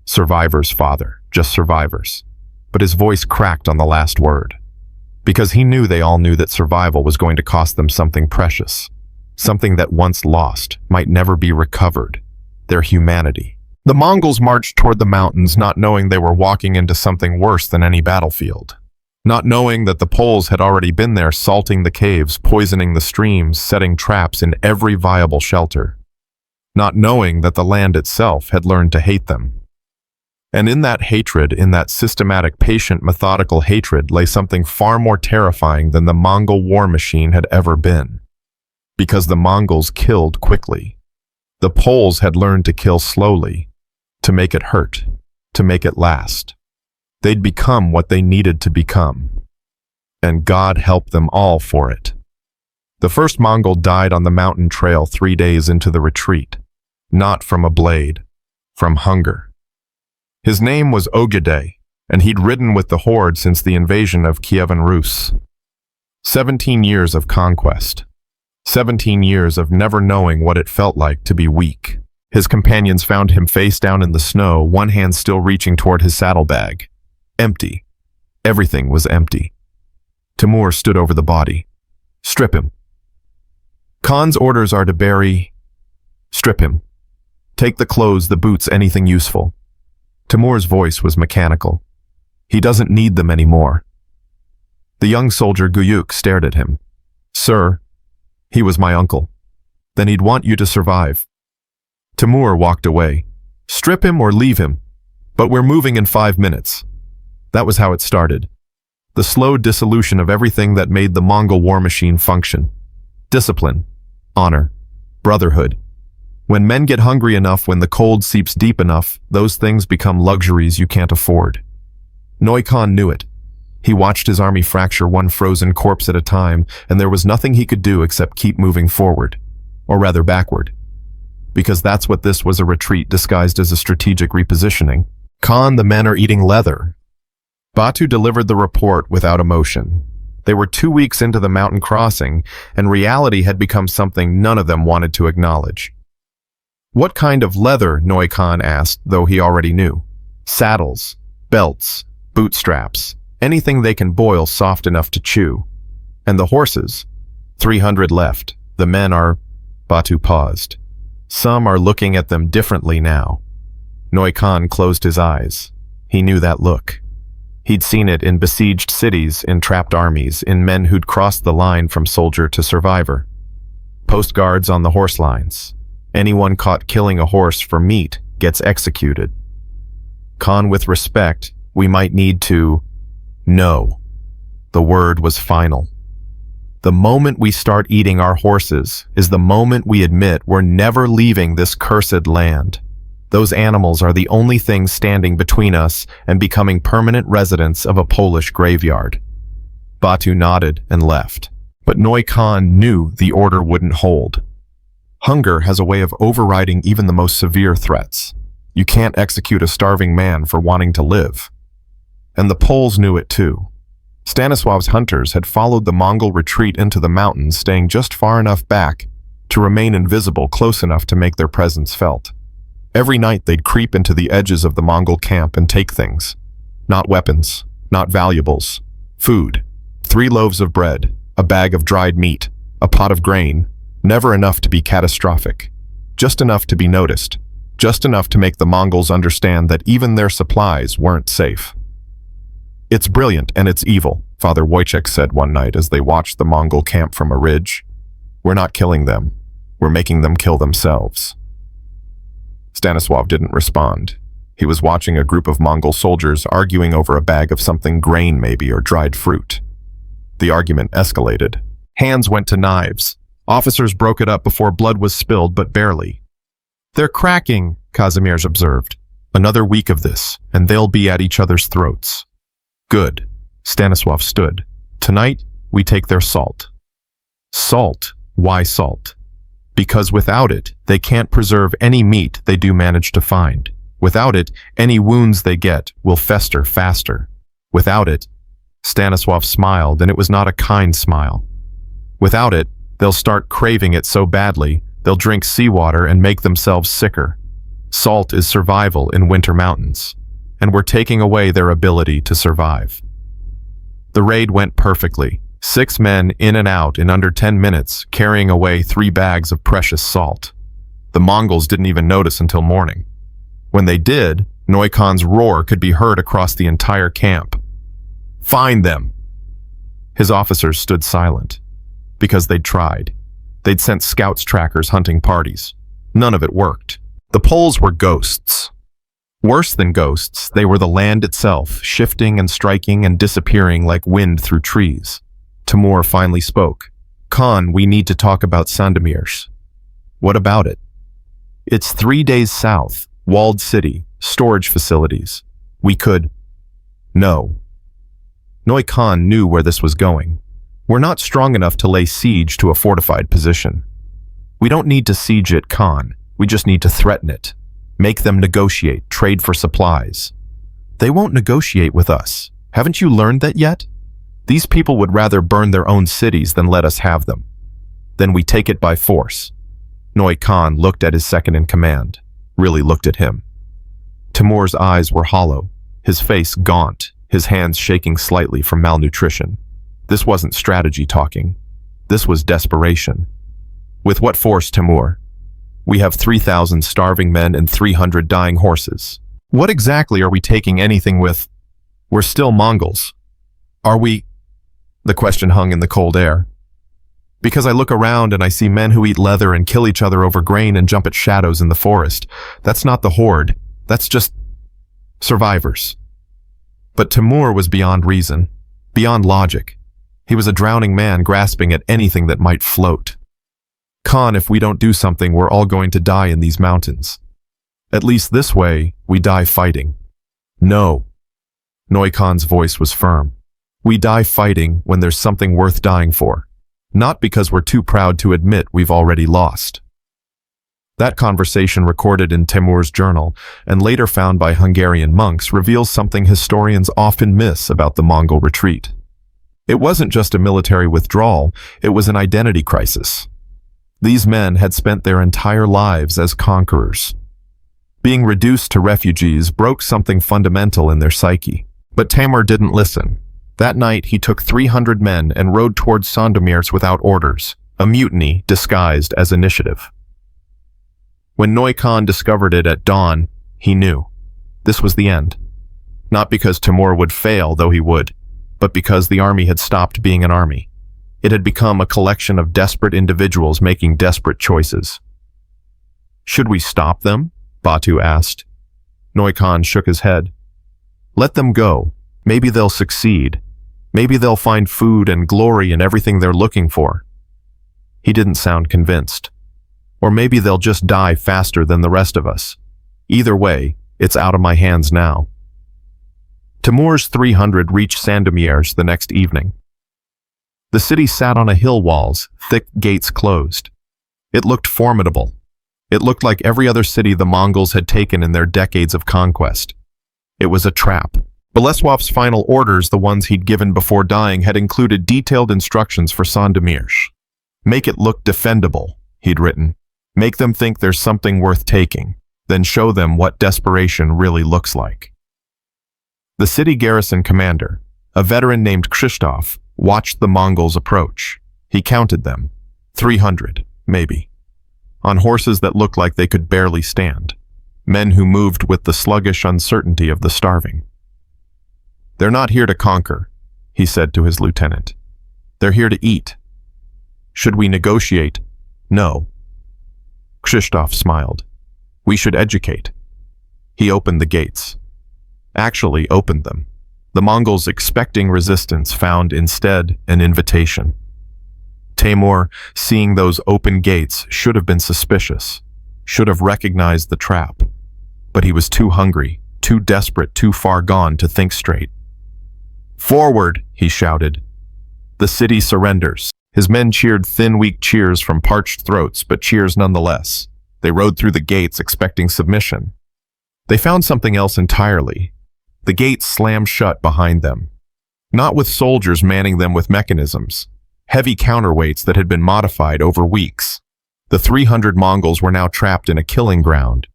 Survivors, Father, just survivors. But his voice cracked on the last word. Because he knew they all knew that survival was going to cost them something precious. Something that once lost might never be recovered. Their humanity. The Mongols marched toward the mountains, not knowing they were walking into something worse than any battlefield. Not knowing that the Poles had already been there, salting the caves, poisoning the streams, setting traps in every viable shelter. Not knowing that the land itself had learned to hate them. And in that hatred, in that systematic, patient, methodical hatred, lay something far more terrifying than the Mongol war machine had ever been. because the Mongols killed quickly. The Poles had learned to kill slowly, to make it hurt, to make it last. They'd become what they needed to become. And God helped them all for it. The first Mongol died on the mountain trail 3 days into the retreat, not from a blade, from hunger. His name was Ogedei, and he'd ridden with the Horde since the invasion of Kievan Rus. 17 years of conquest. 17 years of never knowing what it felt like to be weak. His companions found him face down in the snow, one hand still reaching toward his saddlebag. Empty. Everything was empty. Timur stood over the body. Strip him. Khan's orders are to bury... Strip him. Take the clothes, the boots, anything useful. Timur's voice was mechanical. He doesn't need them anymore. The young soldier Guyuk stared at him. Sir, he was my uncle. Then he'd want you to survive. Timur walked away. Strip him or leave him. But we're moving in 5 minutes. That was how it started. The slow dissolution of everything that made the Mongol war machine function. Discipline, honor, brotherhood. When men get hungry enough, when the cold seeps deep enough, those things become luxuries you can't afford. Noy Khan knew it. He watched his army fracture one frozen corpse at a time, and there was nothing he could do except keep moving forward. Or rather backward. Because that's what this was, a retreat disguised as a strategic repositioning. Khan, the men are eating leather. Batu delivered the report without emotion. They were 2 weeks into the mountain crossing, and reality had become something none of them wanted to acknowledge. What kind of leather? Noy Khan asked, though he already knew. Saddles, belts, bootstraps, anything they can boil soft enough to chew. And the horses? 300 left. The men are... Batu paused. Some are looking at them differently now. Noy Khan closed his eyes. He knew that look. He'd seen it in besieged cities, in trapped armies, in men who'd crossed the line from soldier to survivor. Postguards on the horse lines. Anyone caught killing a horse for meat gets executed. Khan, with respect, we might need to... No. The word was final. The moment we start eating our horses is the moment we admit we're never leaving this cursed land. Those animals are the only things standing between us and becoming permanent residents of a Polish graveyard. Batu nodded and left. But Noy Khan knew the order wouldn't hold. Hunger has a way of overriding even the most severe threats. You can't execute a starving man for wanting to live. And the Poles knew it too. Stanisław's hunters had followed the Mongol retreat into the mountains, staying just far enough back to remain invisible, close enough to make their presence felt. Every night they'd creep into the edges of the Mongol camp and take things. Not weapons, not valuables. Food. 3 loaves of bread, a bag of dried meat, a pot of grain. Never enough to be catastrophic. Just enough to be noticed. Just enough to make the Mongols understand that even their supplies weren't safe. It's brilliant and it's evil, Father Wojciech said one night as they watched the Mongol camp from a ridge. We're not killing them. We're making them kill themselves. Stanisław didn't respond. He was watching a group of Mongol soldiers arguing over a bag of something, grain maybe, or dried fruit. The argument escalated. Hands went to knives. Officers broke it up before blood was spilled, but barely. They're cracking, Kazimierz observed. Another week of this, and they'll be at each other's throats. Good. Stanisław stood. Tonight, we take their salt. Salt? Why salt? Because without it, they can't preserve any meat they do manage to find. Without it, any wounds they get will fester faster. Without it, Stanisław smiled, and it was not a kind smile. Without it, they'll start craving it so badly, they'll drink seawater and make themselves sicker. Salt is survival in winter mountains, and we're taking away their ability to survive. The raid went perfectly. 6 men in and out in under 10 minutes, carrying away 3 bags of precious salt. The Mongols didn't even notice until morning. When they did, Noy Khan's roar could be heard across the entire camp. Find them! His officers stood silent. Because they'd tried. They'd sent scouts trackers hunting parties. None of it worked. The Poles were ghosts. Worse than ghosts, they were the land itself, shifting and striking and disappearing like wind through trees. Timur finally spoke. Khan, we need to talk about Sandomierz. What about it? It's 3 days south, walled city, storage facilities. We could... No. Noi Khan knew where this was going. We're not strong enough to lay siege to a fortified position. We don't need to siege it, Khan. We just need to threaten it. Make them negotiate, trade for supplies. They won't negotiate with us. Haven't you learned that yet? These people would rather burn their own cities than let us have them. Then we take it by force. Noi Khan looked at his second-in-command, really looked at him. Timur's eyes were hollow, his face gaunt, his hands shaking slightly from malnutrition. This wasn't strategy talking. This was desperation. With what force, Timur? We have 3,000 starving men and 300 dying horses. What exactly are we taking anything with? We're still Mongols. Are we? The question hung in the cold air. Because I look around and I see men who eat leather and kill each other over grain and jump at shadows in the forest. That's not the Horde. That's just survivors. But Timur was beyond reason, beyond logic. He was a drowning man grasping at anything that might float. Khan, if we don't do something, we're all going to die in these mountains. At least this way, we die fighting. No. Noi Khan's voice was firm. We die fighting when there's something worth dying for. Not because we're too proud to admit we've already lost. That conversation, recorded in Timur's journal and later found by Hungarian monks, reveals something historians often miss about the Mongol retreat. It wasn't just a military withdrawal, it was an identity crisis. These men had spent their entire lives as conquerors. Being reduced to refugees broke something fundamental in their psyche. But Timur didn't listen. That night, he took 300 men and rode towards Sandomierz without orders, a mutiny disguised as initiative. When Noi Khan discovered it at dawn, he knew. This was the end. Not because Timur would fail, though he would, but because the army had stopped being an army. It had become a collection of desperate individuals making desperate choices. Should we stop them? Batu asked. Noi Khan shook his head. Let them go. Maybe they'll succeed. Maybe they'll find food and glory in everything they're looking for. He didn't sound convinced. Or maybe they'll just die faster than the rest of us. Either way, it's out of my hands now. Timur's 300 reached Sandomierz the next evening. The city sat on a hill walls, thick gates closed. It looked formidable. It looked like every other city the Mongols had taken in their decades of conquest. It was a trap. Bolesław's final orders, the ones he'd given before dying, had included detailed instructions for Sandomierz. Make it look defendable, he'd written. Make them think there's something worth taking, then show them what desperation really looks like. The city garrison commander, a veteran named Krzysztof, watched the Mongols approach. He counted them. 300, maybe. On horses that looked like they could barely stand. Men who moved with the sluggish uncertainty of the starving. They're not here to conquer, he said to his lieutenant. They're here to eat. Should we negotiate? No. Krzysztof smiled. We should educate. He opened the gates. Actually opened them. The Mongols, expecting resistance, found instead an invitation. Timur, seeing those open gates, should have been suspicious, should have recognized the trap. But he was too hungry, too desperate, too far gone to think straight. Forward, he shouted. The city surrenders. His men cheered thin, weak cheers from parched throats, but cheers nonetheless. They rode through the gates expecting submission. They found something else entirely. The gates slammed shut behind them. Not with soldiers manning them with mechanisms, heavy counterweights that had been modified over weeks. The 300 Mongols were now trapped in a killing ground.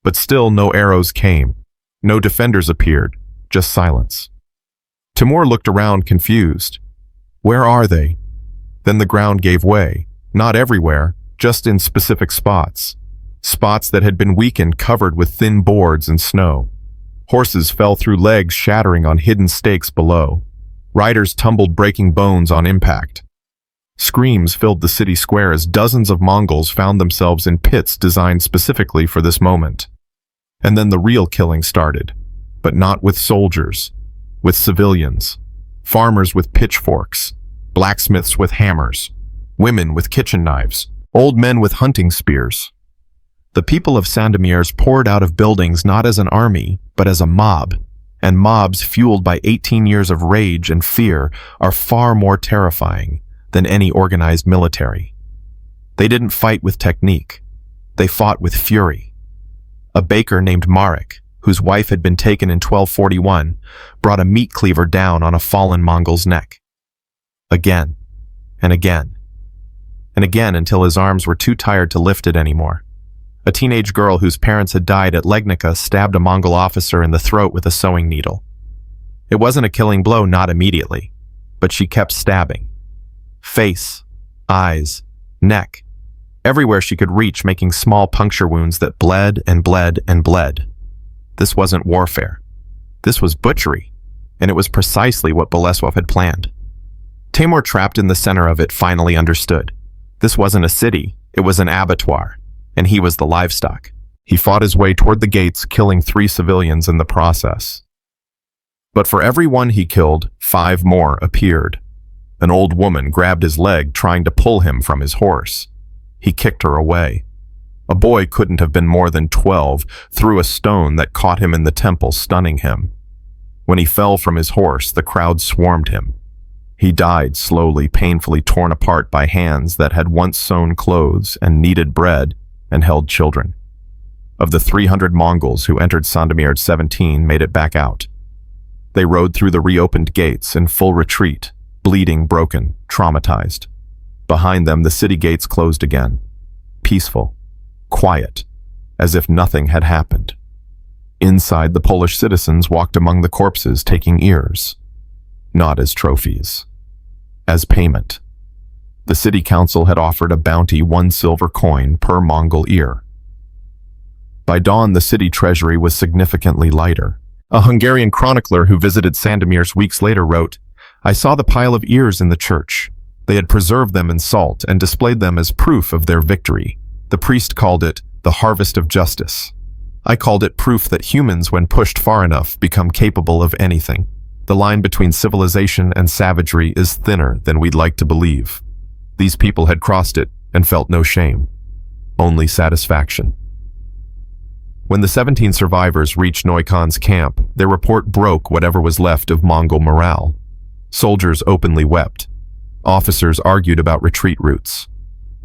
But still no arrows came. No defenders appeared, just silence. Timur looked around confused. Where are they? Then the ground gave way. Not everywhere, just in specific spots. Spots that had been weakened, covered with thin boards and snow. Horses fell through legs, shattering on hidden stakes below. Riders tumbled, breaking bones on impact. Screams filled the city square as dozens of Mongols found themselves in pits designed specifically for this moment. And then the real killing started, but not with soldiers, with civilians, farmers with pitchforks, blacksmiths with hammers, women with kitchen knives, old men with hunting spears. The people of Sandomierz poured out of buildings not as an army, but as a mob, and mobs fueled by 18 years of rage and fear are far more terrifying than any organized military. They didn't fight with technique. They fought with fury. A baker named Marek, whose wife had been taken in 1241, brought a meat cleaver down on a fallen Mongol's neck. Again, and again, and again until his arms were too tired to lift it anymore. A teenage girl whose parents had died at Legnica stabbed a Mongol officer in the throat with a sewing needle. It wasn't a killing blow, not immediately, but she kept stabbing. Face, eyes, neck, everywhere she could reach, making small puncture wounds that bled and bled and bled. This wasn't warfare. This was butchery, and it was precisely what Bolesław had planned. Tamur, trapped in the center of it, finally understood. This wasn't a city, it was an abattoir, and he was the livestock. He fought his way toward the gates, killing 3 civilians in the process. But for every one he killed, 5 more appeared. An old woman grabbed his leg, trying to pull him from his horse. He kicked her away. A boy couldn't have been more than 12, threw a stone that caught him in the temple, stunning him. When he fell from his horse, the crowd swarmed him. He died slowly, painfully torn apart by hands that had once sewn clothes and kneaded bread and held children. Of the 300 Mongols who entered Sandomierz, 17 made it back out. They rode through the reopened gates in full retreat, bleeding, broken, traumatized. Behind them, the city gates closed again. Peaceful, quiet, as if nothing had happened. Inside, the Polish citizens walked among the corpses, taking ears. Not as trophies. As payment. The city council had offered a bounty, 1 silver coin per Mongol ear. By dawn, the city treasury was significantly lighter. A Hungarian chronicler who visited Sandomierz weeks later wrote, "I saw the pile of ears in the church. They had preserved them in salt and displayed them as proof of their victory. The priest called it the harvest of justice. I called it proof that humans, when pushed far enough, become capable of anything. The line between civilization and savagery is thinner than we'd like to believe." These people had crossed it and felt no shame, only satisfaction. When the 17 survivors reached Noikhan's camp, their report broke whatever was left of Mongol morale. Soldiers openly wept. Officers argued about retreat routes.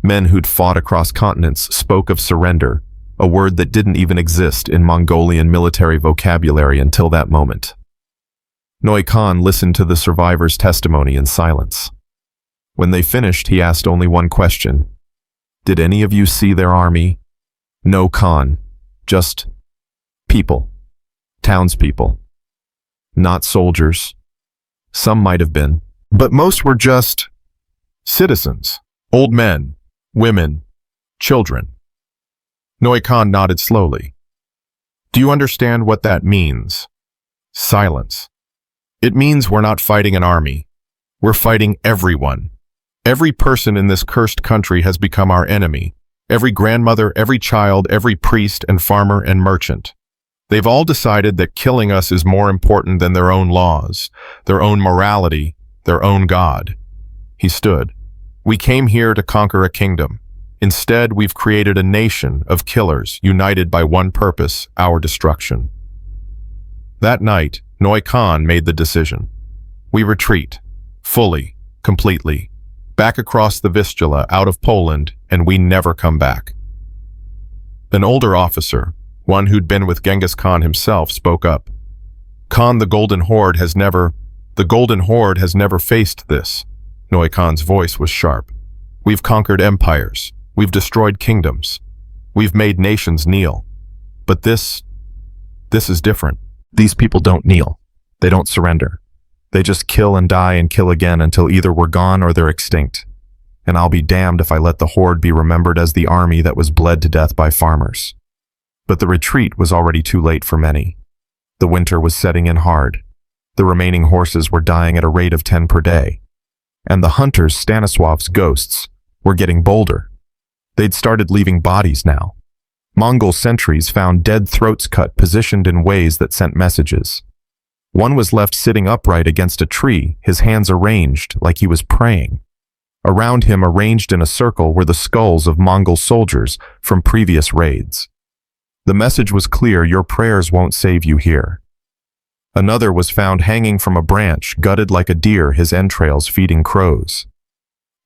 Men who'd fought across continents spoke of surrender, a word that didn't even exist in Mongolian military vocabulary until that moment. Noikhan listened to the survivors' testimony in silence. When they finished, he asked only one question. "Did any of you see their army?" "No, Khan. Just people. Townspeople. Not soldiers. Some might have been, but most were just citizens. Old men, women, children." Noikhan nodded slowly. "Do you understand what that means?" Silence. "It means we're not fighting an army. We're fighting everyone. Every person in this cursed country has become our enemy. Every grandmother, every child, every priest and farmer and merchant. They've all decided that killing us is more important than their own laws, their own morality, their own God." He stood. "We came here to conquer a kingdom. Instead, we've created a nation of killers united by one purpose, our destruction." That night, Noikhan made the decision. We retreat, fully, completely, back across the Vistula, out of Poland, and we never come back. An older officer, one who'd been with Genghis Khan himself, spoke up. "Khan, the Golden Horde has never faced this." Noikhan's voice was sharp. "We've conquered empires. We've destroyed kingdoms. We've made nations kneel. But this is different. These people don't kneel. They don't surrender. They just kill and die and kill again until either we're gone or they're extinct. And I'll be damned if I let the Horde be remembered as the army that was bled to death by farmers." But the retreat was already too late for many. The winter was setting in hard. The remaining horses were dying at a rate of 10 per day. And the hunters, Stanisław's ghosts, were getting bolder. They'd started leaving bodies now. Mongol sentries found dead throats cut, positioned in ways that sent messages. One was left sitting upright against a tree, his hands arranged like he was praying. Around him, arranged in a circle, were the skulls of Mongol soldiers from previous raids. The message was clear: your prayers won't save you here. Another was found hanging from a branch, gutted like a deer, his entrails feeding crows,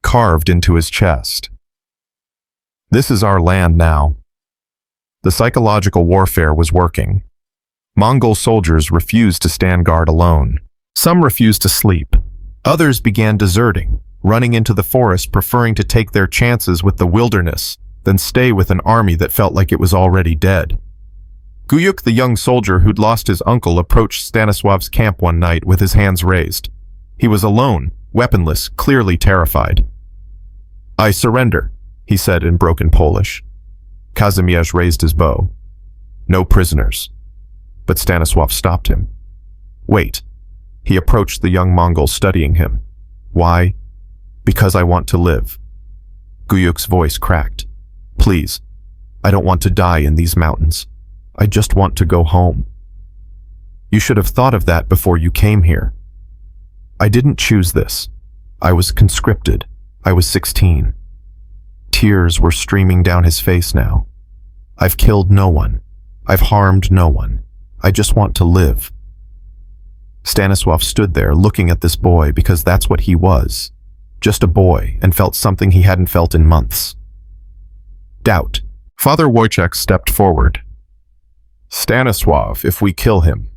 carved into his chest. This is our land now. The psychological warfare was working. Mongol soldiers refused to stand guard alone. Some refused to sleep. Others began deserting, running into the forest, preferring to take their chances with the wilderness than stay with an army that felt like it was already dead. Guyuk, the young soldier who'd lost his uncle, approached Stanisław's camp one night with his hands raised. He was alone, weaponless, clearly terrified. "I surrender," he said in broken Polish. Kazimierz raised his bow. "No prisoners." But Stanisław stopped him. "Wait." He approached the young Mongol, studying him. "Why?" "Because I want to live." Guyuk's voice cracked. "Please, I don't want to die in these mountains. I just want to go home." "You should have thought of that before you came here." "I didn't choose this. I was conscripted. I was 16. Tears were streaming down his face now. "I've killed no one. I've harmed no one. I just want to live." Stanisław stood there looking at this boy because that's what he was. Just a boy, and felt something he hadn't felt in months. Doubt. Father Wojciech stepped forward. "Stanisław, if we kill him,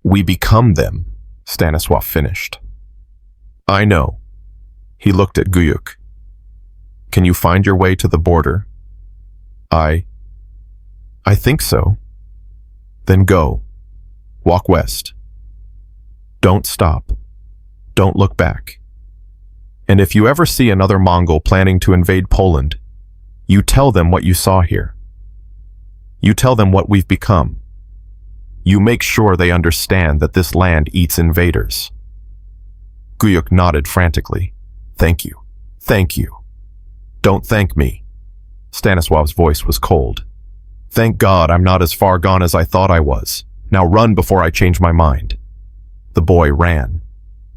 we become them," Stanisław finished. "I know." He looked at Guyuk. "Can you find your way to the border?" I think so." "Then go. Walk west. Don't stop. Don't look back. And if you ever see another Mongol planning to invade Poland, you tell them what you saw here. You tell them what we've become. You make sure they understand that this land eats invaders." Guyuk nodded frantically. "Thank you. Thank you." "Don't thank me." Stanisław's voice was cold. "Thank God I'm not as far gone as I thought I was. Now run before I change my mind." The boy ran,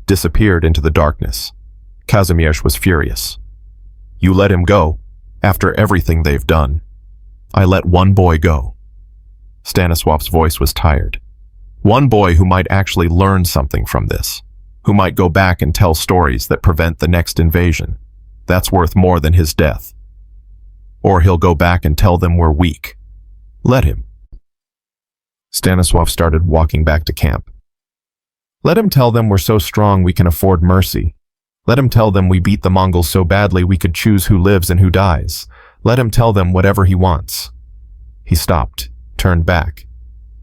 disappeared into the darkness. Kazimierz was furious. "You let him go, after everything they've done." "I let one boy go." Stanisław's voice was tired. One boy who might actually learn something from this, who might go back and tell stories that prevent the next invasion. That's worth more than his death. Or he'll go back and tell them we're weak. Let him. Stanisław started walking back to camp. Let him tell them we're so strong we can afford mercy. Let him tell them we beat the Mongols so badly we could choose who lives and who dies. Let him tell them whatever he wants. He stopped, turned back.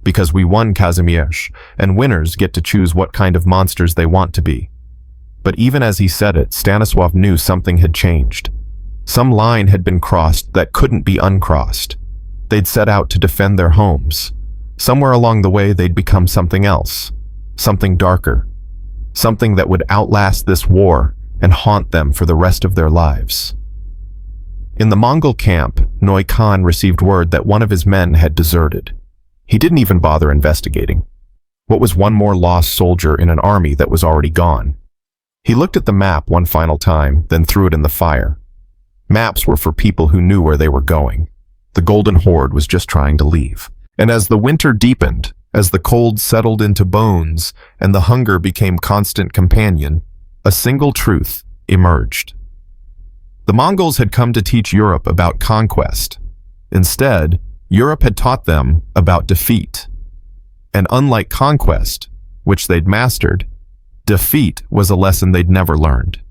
Because we won, Kazimierz, and winners get to choose what kind of monsters they want to be. But even as he said it, Stanisław knew something had changed. Some line had been crossed that couldn't be uncrossed. They'd set out to defend their homes. Somewhere along the way they'd become something else, something darker, something that would outlast this war and haunt them for the rest of their lives. In the Mongol camp, Noy Khan received word that one of his men had deserted. He didn't even bother investigating. What was one more lost soldier in an army that was already gone? He looked at the map one final time, then threw it in the fire. Maps were for people who knew where they were going. The Golden Horde was just trying to leave. And as the winter deepened, as the cold settled into bones and the hunger became constant companion, a single truth emerged. The Mongols had come to teach Europe about conquest. Instead, Europe had taught them about defeat. And unlike conquest, which they'd mastered, defeat was a lesson they'd never learned.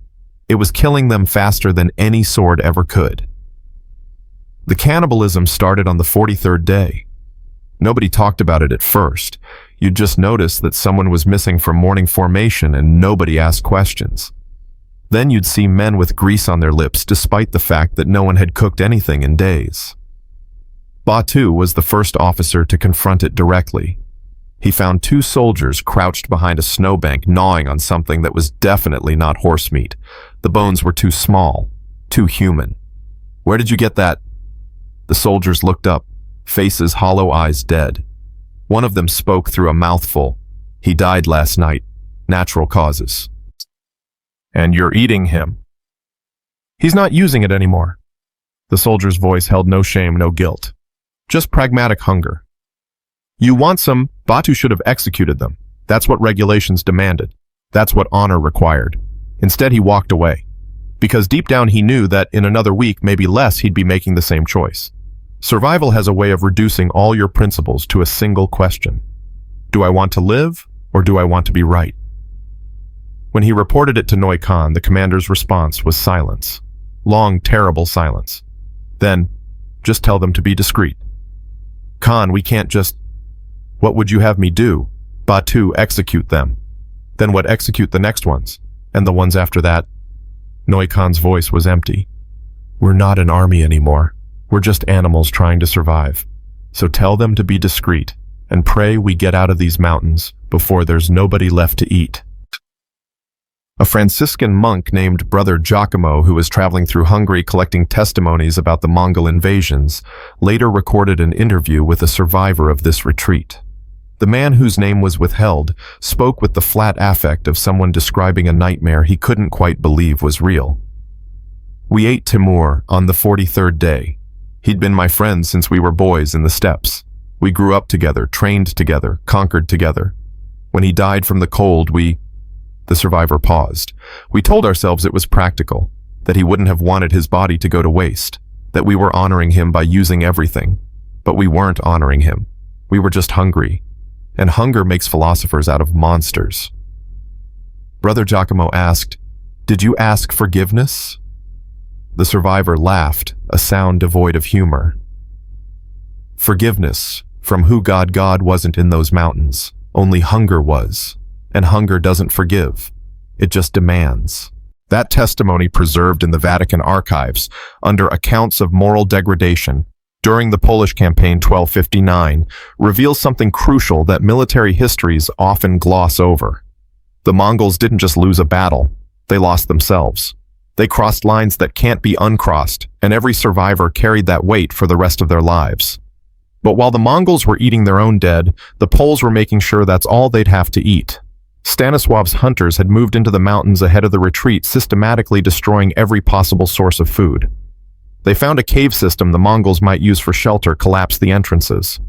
It was killing them faster than any sword ever could. The cannibalism started on the 43rd day. Nobody talked about it at first. You'd just notice that someone was missing from morning formation and nobody asked questions. Then you'd see men with grease on their lips despite the fact that no one had cooked anything in days. Batu was the first officer to confront it directly. He found two soldiers crouched behind a snowbank gnawing on something that was definitely not horse meat. The bones were too small, too human. "Where did you get that?" The soldiers looked up, faces hollow, eyes dead. One of them spoke through a mouthful. "He died last night. Natural causes." "And you're eating him?" He's not using it anymore. The soldier's voice held no shame, no guilt. Just pragmatic hunger. You want some, Batu should have executed them. That's what regulations demanded. That's what honor required. Instead, he walked away. Because deep down he knew that in another week, maybe less, he'd be making the same choice. Survival has a way of reducing all your principles to a single question. Do I want to live, or do I want to be right? When he reported it to Noi Khan, the commander's response was silence. Long, terrible silence. Then, just tell them to be discreet. Khan, we can't just... What would you have me do? Batu, execute them. Then what, execute the next ones? And the ones after that? Noi Khan's voice was empty. We're not an army anymore. We're just animals trying to survive. So tell them to be discreet, and pray we get out of these mountains before there's nobody left to eat. A Franciscan monk named Brother Giacomo, who was traveling through Hungary collecting testimonies about the Mongol invasions, later recorded an interview with a survivor of this retreat. The man, whose name was withheld, spoke with the flat affect of someone describing a nightmare he couldn't quite believe was real. We ate Timur on the 43rd day. He'd been my friend since we were boys in the steppes. We grew up together, trained together, conquered together. When he died from the cold, The survivor paused. We told ourselves it was practical, that he wouldn't have wanted his body to go to waste, that we were honoring him by using everything. But we weren't honoring him. We were just hungry. And hunger makes philosophers out of monsters. Brother Giacomo asked, "Did you ask forgiveness?" The survivor laughed, a sound devoid of humor. Forgiveness, from who God wasn't in those mountains. Only hunger was. And hunger doesn't forgive. It just demands. That testimony, preserved in the Vatican archives under accounts of moral degradation during the Polish campaign 1259, reveals something crucial that military histories often gloss over. The Mongols didn't just lose a battle, they lost themselves. They crossed lines that can't be uncrossed, and every survivor carried that weight for the rest of their lives. But while the Mongols were eating their own dead, the Poles were making sure that's all they'd have to eat. Stanisław's hunters had moved into the mountains ahead of the retreat, systematically destroying every possible source of food. They found a cave system the Mongols might use for shelter, collapsed the entrances.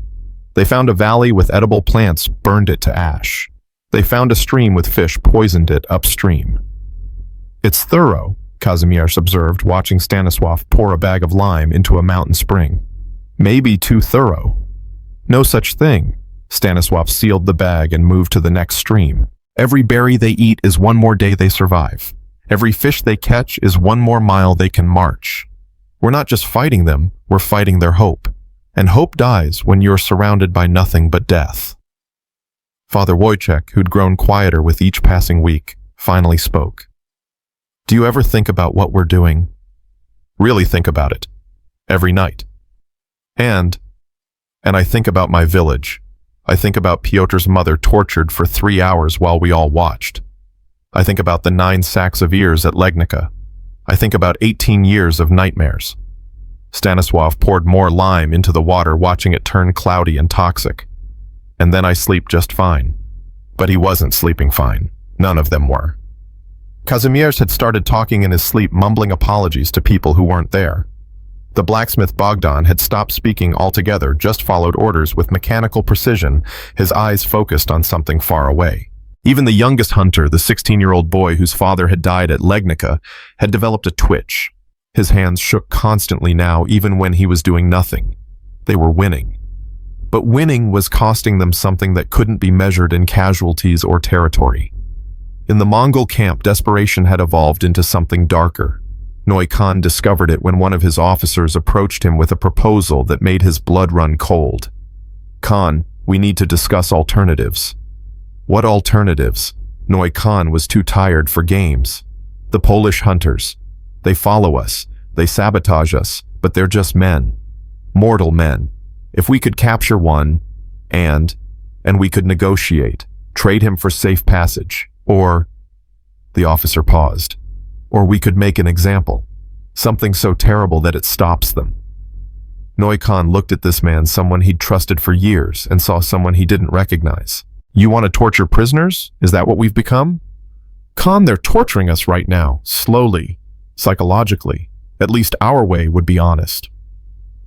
They found a valley with edible plants, burned it to ash. They found a stream with fish, poisoned it upstream. It's thorough, Kazimierz observed, watching Stanisław pour a bag of lime into a mountain spring. Maybe too thorough. No such thing. Stanisław sealed the bag and moved to the next stream. Every berry they eat is one more day they survive. Every fish they catch is one more mile they can march. We're not just fighting them, we're fighting their hope. And hope dies when you're surrounded by nothing but death. Father Wojciech, who'd grown quieter with each passing week, finally spoke. Do you ever think about what we're doing? Really think about it. Every night. And I think about my village. I think about Piotr's mother tortured for 3 hours while we all watched. I think about the 9 sacks of ears at Legnica. I think about 18 years of nightmares. Stanisław poured more lime into the water, watching it turn cloudy and toxic. And then I sleep just fine. But he wasn't sleeping fine. None of them were. Kazimierz had started talking in his sleep, mumbling apologies to people who weren't there. The blacksmith Bogdan had stopped speaking altogether, just followed orders with mechanical precision, his eyes focused on something far away. Even the youngest hunter, the 16-year-old boy whose father had died at Legnica, had developed a twitch. His hands shook constantly now, even when he was doing nothing. They were winning. But winning was costing them something that couldn't be measured in casualties or territory. In the Mongol camp, desperation had evolved into something darker. Noi Khan discovered it when one of his officers approached him with a proposal that made his blood run cold. Khan, we need to discuss alternatives. What alternatives? Noi Khan was too tired for games. The Polish hunters. They follow us. They sabotage us, but they're just men. Mortal men. If we could capture one, and we could negotiate, trade him for safe passage, or... The officer paused. Or we could make an example. Something so terrible that it stops them. Noi Khan looked at this man, someone he'd trusted for years, and saw someone he didn't recognize. You want to torture prisoners? Is that what we've become? Khan, they're torturing us right now, slowly. Psychologically, at least our way would be honest.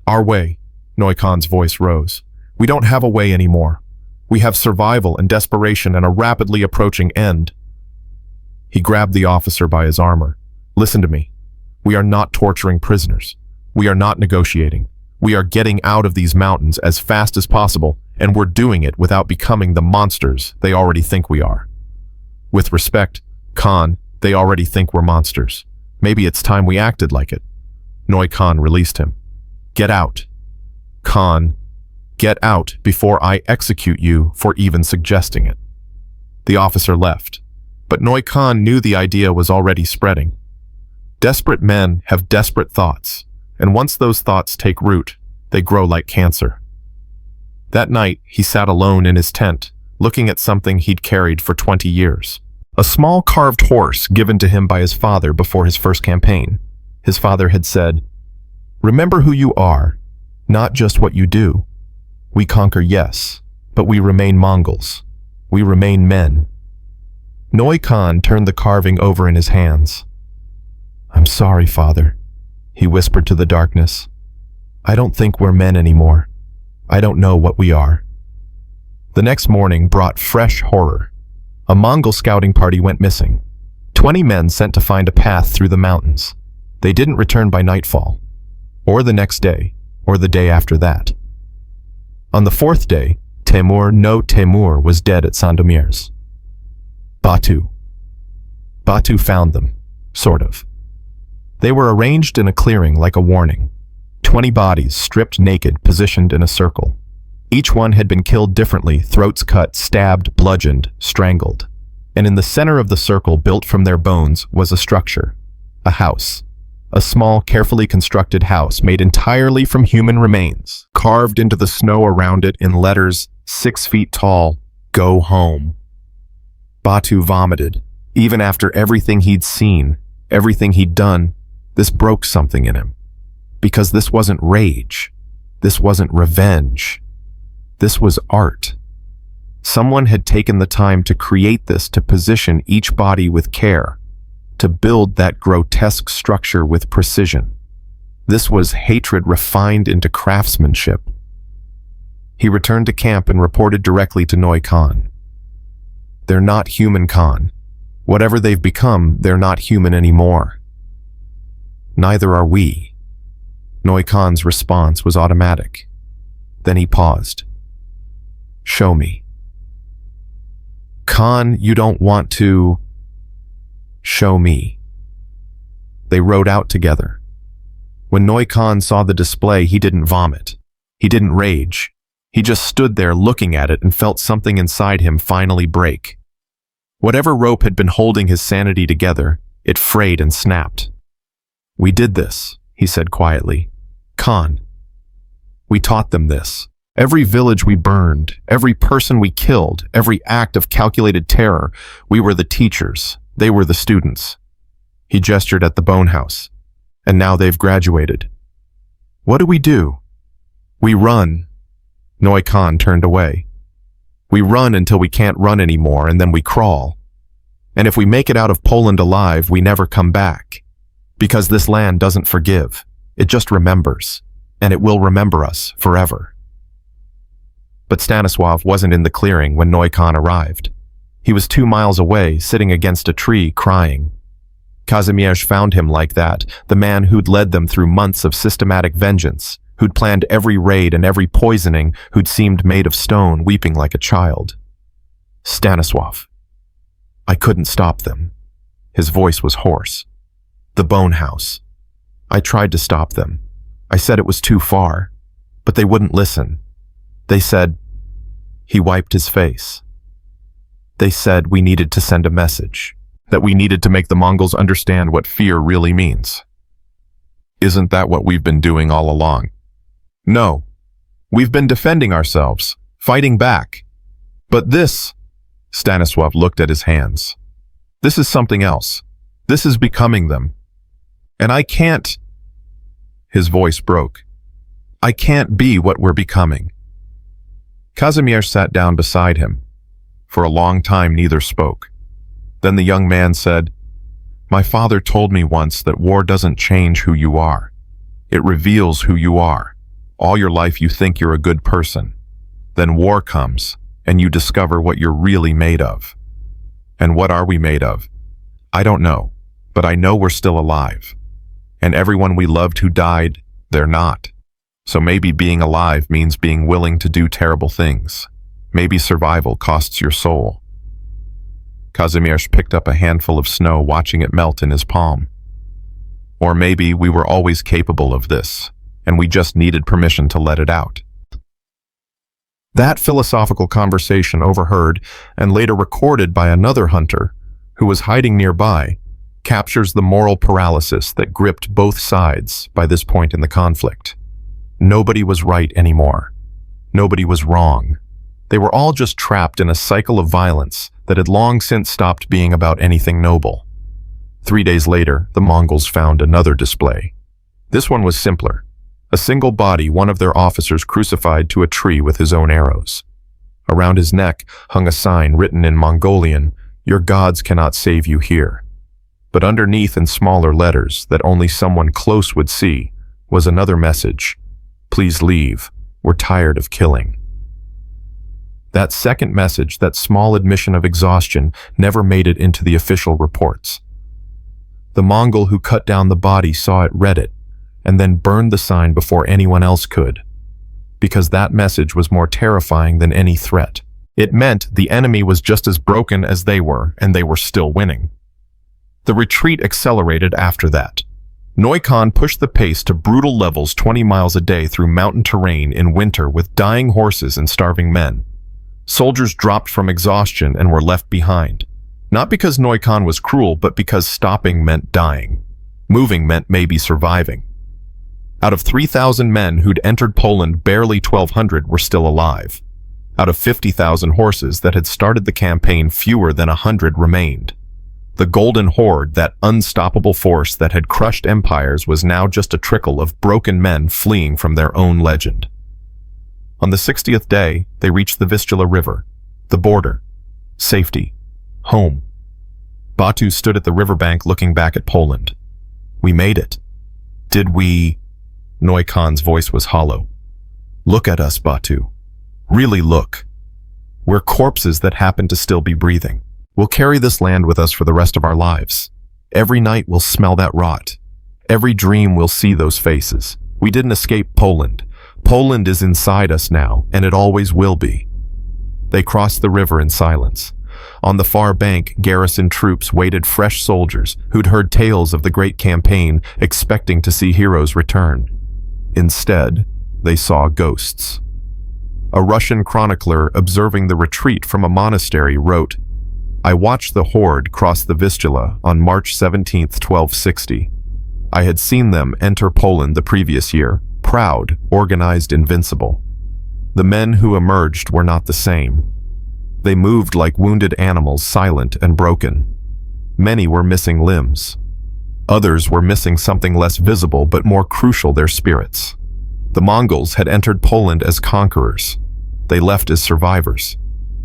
Our way, Noikhan's voice rose. We don't have a way anymore. We have survival and desperation and a rapidly approaching end. He grabbed the officer by his armor. Listen to me. We are not torturing prisoners. We are not negotiating. We are getting out of these mountains as fast as possible, and we're doing it without becoming the monsters they already think we are. With respect, Khan, they already think we're monsters. Maybe it's time we acted like it. Noikhan released him. Get out. Khan, get out before I execute you for even suggesting it. The officer left, but Noikhan knew the idea was already spreading. Desperate men have desperate thoughts, and once those thoughts take root, they grow like cancer. That night, he sat alone in his tent, looking at something he'd carried for 20 years. A small carved horse given to him by his father before his first campaign. His father had said, "Remember who you are, not just what you do. We conquer, yes, but we remain Mongols. We remain men." Noikhan turned the carving over in his hands. "I'm sorry, Father," he whispered to the darkness. "I don't think we're men anymore. I don't know what we are." The next morning brought fresh horror. A Mongol scouting party went missing. 20 men sent to find a path through the mountains. They didn't return by nightfall, or the next day, or the day after that. On the fourth day, Temur was dead at Sandomir's. Batu found them, sort of. They were arranged in a clearing like a warning. 20 bodies, stripped naked, positioned in a circle. Each one had been killed differently, throats cut, stabbed, bludgeoned, strangled. And in the center of the circle, built from their bones, was a structure, a house. A small, carefully constructed house made entirely from human remains, carved into the snow around it in letters 6 feet tall, "Go home." Batu vomited. Even after everything he'd seen, everything he'd done, this broke something in him. Because this wasn't rage. This wasn't revenge. This was art. Someone had taken the time to create this, to position each body with care, to build that grotesque structure with precision. This was hatred refined into craftsmanship. He returned to camp and reported directly to Noikhan. "They're not human, Khan. Whatever they've become, they're not human anymore." "Neither are we." Noikhan's response was automatic. Then he paused. "Show me." "Khan, you don't want to..." "Show me." They rode out together. When Noikhan saw the display, he didn't vomit. He didn't rage. He just stood there looking at it and felt something inside him finally break. Whatever rope had been holding his sanity together, it frayed and snapped. "We did this," he said quietly. "Khan. We taught them this. Every village we burned, every person we killed, every act of calculated terror, we were the teachers, they were the students." He gestured at the bone house. "And now they've graduated. What do we do? We run." Noikhan turned away. "We run until we can't run anymore, and then we crawl. And if we make it out of Poland alive, we never come back. Because this land doesn't forgive. It just remembers. And it will remember us forever." But Stanislav wasn't in the clearing when Noikhan arrived. He was 2 miles away, sitting against a tree, crying. Kazimierz found him like that, the man who'd led them through months of systematic vengeance, who'd planned every raid and every poisoning, who'd seemed made of stone, weeping like a child. "Stanislav. I couldn't stop them." His voice was hoarse. "The bone house. I tried to stop them. I said it was too far, but they wouldn't listen. They said..." He wiped his face. "They said we needed to send a message, that we needed to make the Mongols understand what fear really means. Isn't that what we've been doing all along? No. We've been defending ourselves, fighting back. But this..." Stanislav looked at his hands. "This is something else. This is becoming them. And I can't..." His voice broke. "I can't be what we're becoming." Kazimierz sat down beside him. For a long time, neither spoke. Then the young man said, My father told me once that war doesn't change who you are. It reveals who you are. All your life you think you're a good person. Then war comes, and you discover what you're really made of. And what are we made of? I don't know, but I know we're still alive. And everyone we loved who died, they're not. So maybe being alive means being willing to do terrible things. Maybe survival costs your soul. Kazimierz picked up a handful of snow, watching it melt in his palm. Or maybe we were always capable of this, and we just needed permission to let it out. That philosophical conversation, overheard and later recorded by another hunter who was hiding nearby, captures the moral paralysis that gripped both sides by this point in the conflict. Nobody was right anymore. Nobody was wrong. They were all just trapped in a cycle of violence that had long since stopped being about anything noble. 3 days later, the Mongols found another display. This one was simpler. A single body, one of their officers crucified to a tree with his own arrows. Around his neck hung a sign written in Mongolian, "Your gods cannot save you here." But underneath, in smaller letters that only someone close would see, was another message: "Please leave. We're tired of killing." That second message, that small admission of exhaustion, never made it into the official reports. The Mongol who cut down the body saw it, read it, and then burned the sign before anyone else could. Because that message was more terrifying than any threat. It meant the enemy was just as broken as they were, and they were still winning. The retreat accelerated after that. Noikon pushed the pace to brutal levels 20 miles a day through mountain terrain in winter with dying horses and starving men. Soldiers dropped from exhaustion and were left behind. Not because Noikon was cruel, but because stopping meant dying. Moving meant maybe surviving. Out of 3,000 men who'd entered Poland, barely 1,200 were still alive. Out of 50,000 horses that had started the campaign, fewer than 100 remained. The Golden Horde, that unstoppable force that had crushed empires, was now just a trickle of broken men fleeing from their own legend. On the 60th day, they reached the Vistula River, the border, safety, home. Batu stood at the riverbank looking back at Poland. We made it. Did we? Noikon's voice was hollow. Look at us, Batu. Really look. We're corpses that happen to still be breathing. We'll carry this land with us for the rest of our lives. Every night we'll smell that rot. Every dream we'll see those faces. We didn't escape Poland. Poland is inside us now, and it always will be. They crossed the river in silence. On the far bank, garrison troops waited, fresh soldiers who'd heard tales of the great campaign, expecting to see heroes return. Instead, they saw ghosts. A Russian chronicler observing the retreat from a monastery wrote, "I watched the horde cross the Vistula on March 17, 1260. I had seen them enter Poland the previous year, proud, organized, invincible. The men who emerged were not the same. They moved like wounded animals, silent and broken. Many were missing limbs. Others were missing something less visible but more crucial, their spirits. The Mongols had entered Poland as conquerors. They left as survivors.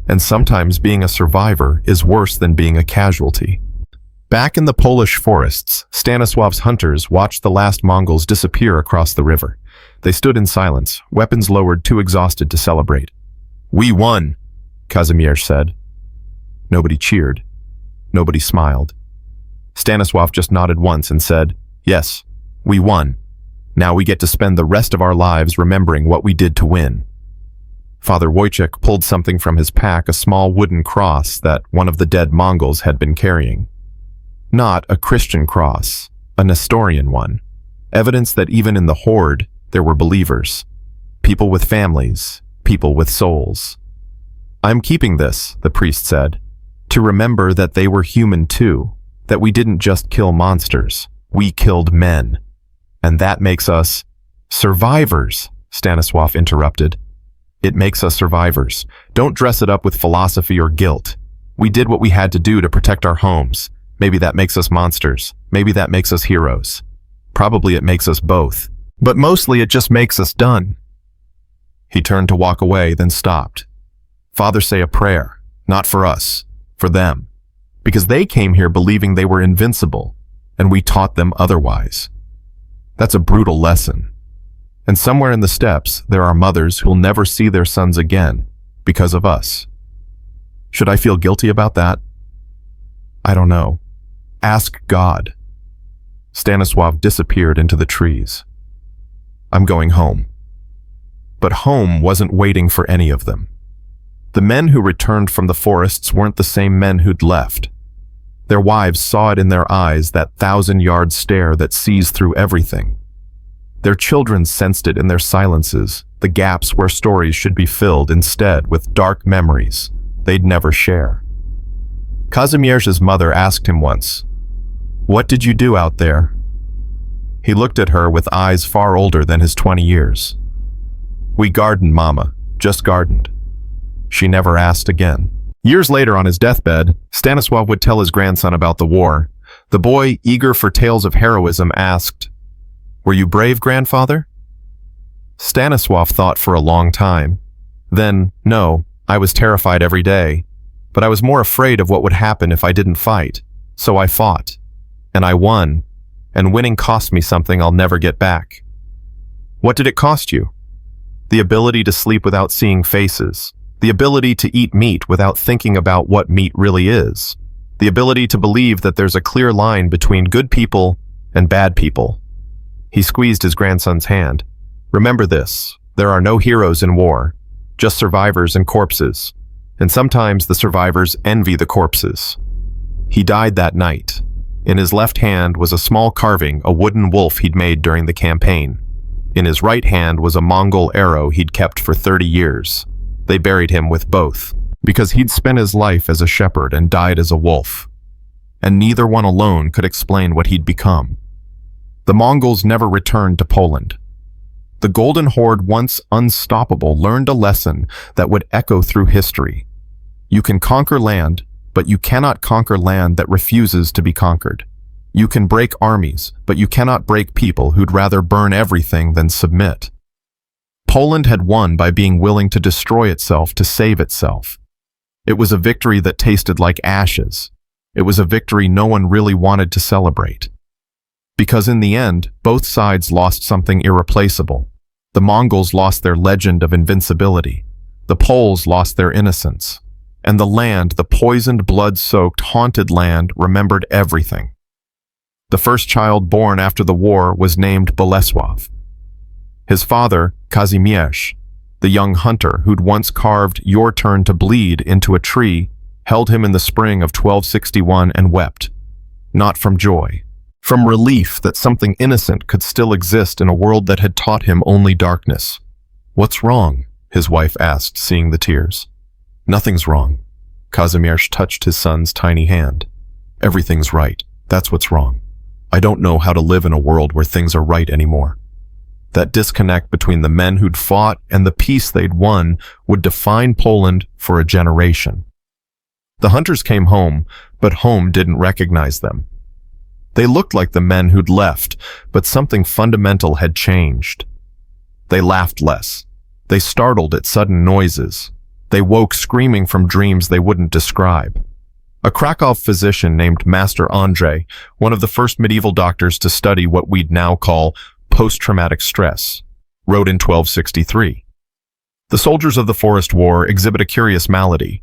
And sometimes being a survivor is worse than being a casualty." Back in the Polish forests, Stanisław's hunters watched the last Mongols disappear across the river. They stood in silence, weapons lowered, too exhausted to celebrate. "We won," Kazimierz said. Nobody cheered. Nobody smiled. Stanisław just nodded once and said, "Yes, we won. Now we get to spend the rest of our lives remembering what we did to win." Father Wojciech pulled something from his pack, a small wooden cross that one of the dead Mongols had been carrying. Not a Christian cross, a Nestorian one. Evidence that even in the Horde, there were believers. People with families, people with souls. "I'm keeping this," the priest said, "to remember that they were human too, that we didn't just kill monsters, we killed men. And that makes us survivors," Stanisław interrupted. "It makes us survivors. Don't dress it up with philosophy or guilt. We did what we had to do to protect our homes. Maybe that makes us monsters. Maybe that makes us heroes. Probably it makes us both. But mostly it just makes us done." He turned to walk away, then stopped. "Father, say a prayer. Not for us. For them. Because they came here believing they were invincible. and we taught them otherwise. That's a brutal lesson. And somewhere in the steppes, there are mothers who'll never see their sons again because of us. Should I feel guilty about that? I don't know. Ask God. Stanislav disappeared into the trees. I'm going home. But home wasn't waiting for any of them. The men who returned from the forests weren't the same men who'd left. Their wives saw it in their eyes, that 1,000-yard stare that sees through everything. Their children sensed it in their silences, the gaps where stories should be filled instead with dark memories they'd never share. Kazimierz's mother asked him once, "What did you do out there?" He looked at her with eyes far older than his 20 years. "We gardened, Mama, just gardened." She never asked again. Years later, on his deathbed, Stanislav would tell his grandson about the war. The boy, eager for tales of heroism, asked, "Were you brave, grandfather?" Stanislav thought for a long time. Then, "No, I was terrified every day, but I was more afraid of what would happen if I didn't fight, so I fought. And I won, and winning cost me something I'll never get back." "What did it cost you?" "The ability to sleep without seeing faces. The ability to eat meat without thinking about what meat really is. The ability to believe that there's a clear line between good people and bad people." He squeezed his grandson's hand. "Remember this, there are no heroes in war, just survivors and corpses. And sometimes the survivors envy the corpses." He died that night. In his left hand was a small carving, a wooden wolf he'd made during the campaign. In his right hand was a Mongol arrow he'd kept for 30 years. They buried him with both, because he'd spent his life as a shepherd and died as a wolf. And neither one alone could explain what he'd become. The Mongols never returned to Poland. The Golden Horde, once unstoppable, learned a lesson that would echo through history. You can conquer land, but you cannot conquer land that refuses to be conquered. You can break armies, but you cannot break people who'd rather burn everything than submit. Poland had won by being willing to destroy itself to save itself. It was a victory that tasted like ashes. It was a victory no one really wanted to celebrate. Because in the end, both sides lost something irreplaceable. The Mongols lost their legend of invincibility. The Poles lost their innocence. And the land, the poisoned, blood-soaked, haunted land, remembered everything. The first child born after the war was named Bolesław. His father, Kazimierz, the young hunter who'd once carved "Your turn to bleed" into a tree, held him in the spring of 1261 and wept. Not from joy. From relief that something innocent could still exist in a world that had taught him only darkness. "What's wrong?" his wife asked, seeing the tears. "Nothing's wrong." Kazimierz touched his son's tiny hand. "Everything's right. That's what's wrong. I don't know how to live in a world where things are right anymore." That disconnect between the men who'd fought and the peace they'd won would define Poland for a generation. The hunters came home, but home didn't recognize them. They looked like the men who'd left, but something fundamental had changed. They laughed less. They startled at sudden noises. They woke screaming from dreams they wouldn't describe. A Krakow physician named Master Andrzej, one of the first medieval doctors to study what we'd now call post-traumatic stress, wrote in 1263. "The soldiers of the Forest War exhibit a curious malady.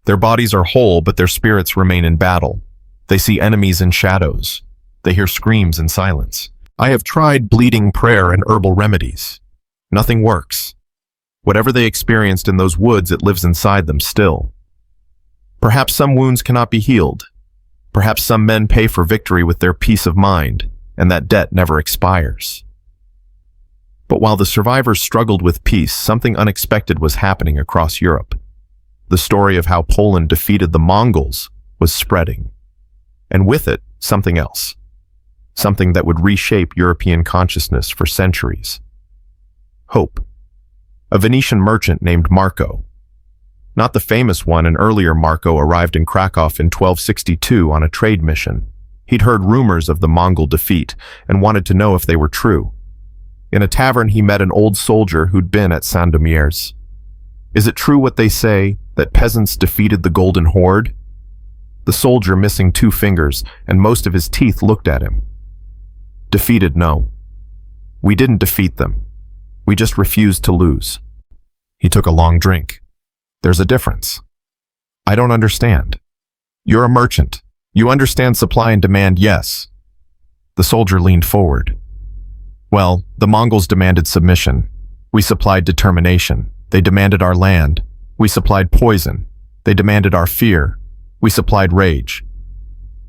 Their bodies are whole, but their spirits remain in battle. They see enemies in shadows. They hear screams in silence. I have tried bleeding prayer and herbal remedies. Nothing works. Whatever they experienced in those woods, it lives inside them still. Perhaps some wounds cannot be healed. Perhaps some men pay for victory with their peace of mind, and that debt never expires." But while the survivors struggled with peace, something unexpected was happening across Europe. The story of how Poland defeated the Mongols was spreading. And with it, something else. Something that would reshape European consciousness for centuries. Hope. A Venetian merchant named Marco. Not the famous one, an earlier Marco arrived in Krakow in 1262 on a trade mission. He'd heard rumors of the Mongol defeat and wanted to know if they were true. In a tavern, he met an old soldier who'd been at Sandomierz. "Is it true what they say, that peasants defeated the Golden Horde?" the soldier missing 2 fingers and most of his teeth, looked at him. Defeated, no. We didn't defeat them. We just refused to lose. He took a long drink. There's a difference. I don't understand. You're a merchant. You understand supply and demand, yes. The soldier leaned forward. Well, the Mongols demanded submission. We supplied determination. They demanded our land. We supplied poison. They demanded our fear. We supplied rage.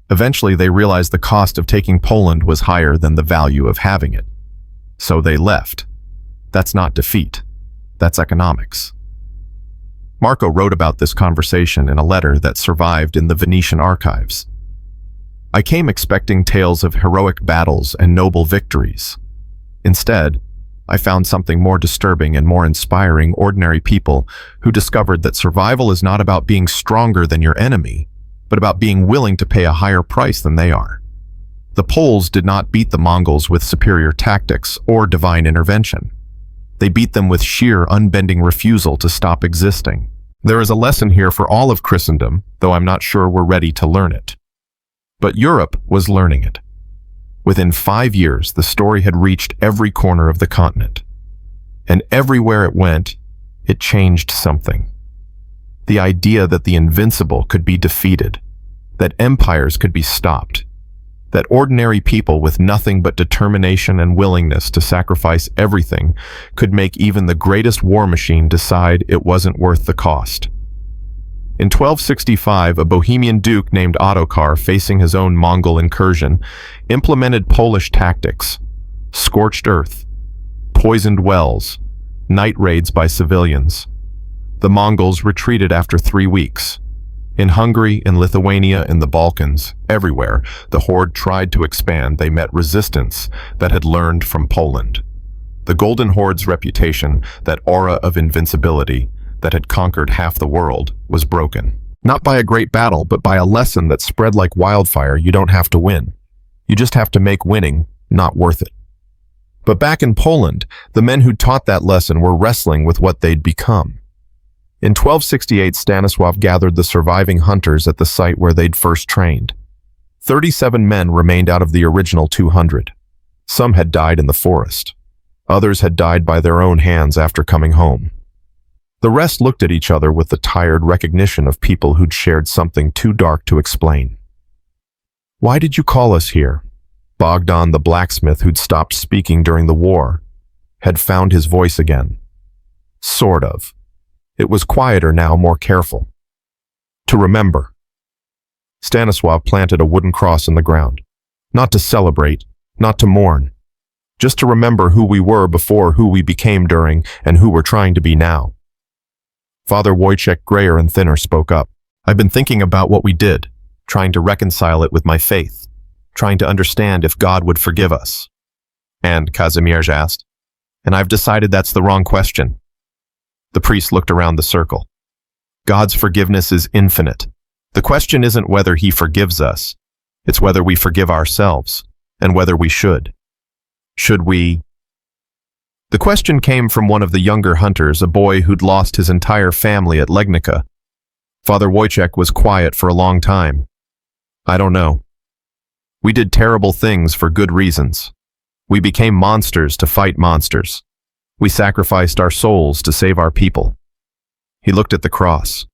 Eventually, they realized the cost of taking Poland was higher than the value of having it. So they left. That's not defeat. That's economics. Marco wrote about this conversation in a letter that survived in the Venetian archives. I came expecting tales of heroic battles and noble victories. Instead, I found something more disturbing and more inspiring: ordinary people who discovered that survival is not about being stronger than your enemy, but about being willing to pay a higher price than they are. The Poles did not beat the Mongols with superior tactics or divine intervention. They beat them with sheer, unbending refusal to stop existing. There is a lesson here for all of Christendom, though I'm not sure we're ready to learn it. But Europe was learning it. Within 5 years, the story had reached every corner of the continent. And everywhere it went, it changed something. The idea that the invincible could be defeated, that empires could be stopped, that ordinary people with nothing but determination and willingness to sacrifice everything could make even the greatest war machine decide it wasn't worth the cost. In 1265, a Bohemian duke named Ottokar, facing his own Mongol incursion, implemented Polish tactics: scorched earth, poisoned wells, night raids by civilians. The Mongols retreated after 3 weeks. In Hungary, in Lithuania, in the Balkans, everywhere, the Horde tried to expand. They met resistance that had learned from Poland. The Golden Horde's reputation, that aura of invincibility that had conquered half the world, was broken. Not by a great battle, but by a lesson that spread like wildfire: you don't have to win. You just have to make winning not worth it. But back in Poland, the men who taught that lesson were wrestling with what they'd become. In 1268, Stanislav gathered the surviving hunters at the site where they'd first trained. 37 men remained out of the original 200. Some had died in the forest. Others had died by their own hands after coming home. The rest looked at each other with the tired recognition of people who'd shared something too dark to explain. "Why did you call us here?" Bogdan, the blacksmith who'd stopped speaking during the war, had found his voice again. Sort of. It was quieter now, more careful. "To remember." Stanislav planted a wooden cross in the ground. Not to celebrate, not to mourn. Just to remember who we were before, who we became during, and who we're trying to be now. Father Wojciech, grayer and thinner, spoke up. "I've been thinking about what we did, trying to reconcile it with my faith, trying to understand if God would forgive us." "And?" Kazimierz asked. "And I've decided that's the wrong question." The priest looked around the circle. "God's forgiveness is infinite. The question isn't whether he forgives us. It's whether we forgive ourselves, and whether we should. Should we?" The question came from one of the younger hunters, a boy who'd lost his entire family at Legnica. Father Wojciech was quiet for a long time. "I don't know. We did terrible things for good reasons. We became monsters to fight monsters. We sacrificed our souls to save our people." He looked at the cross.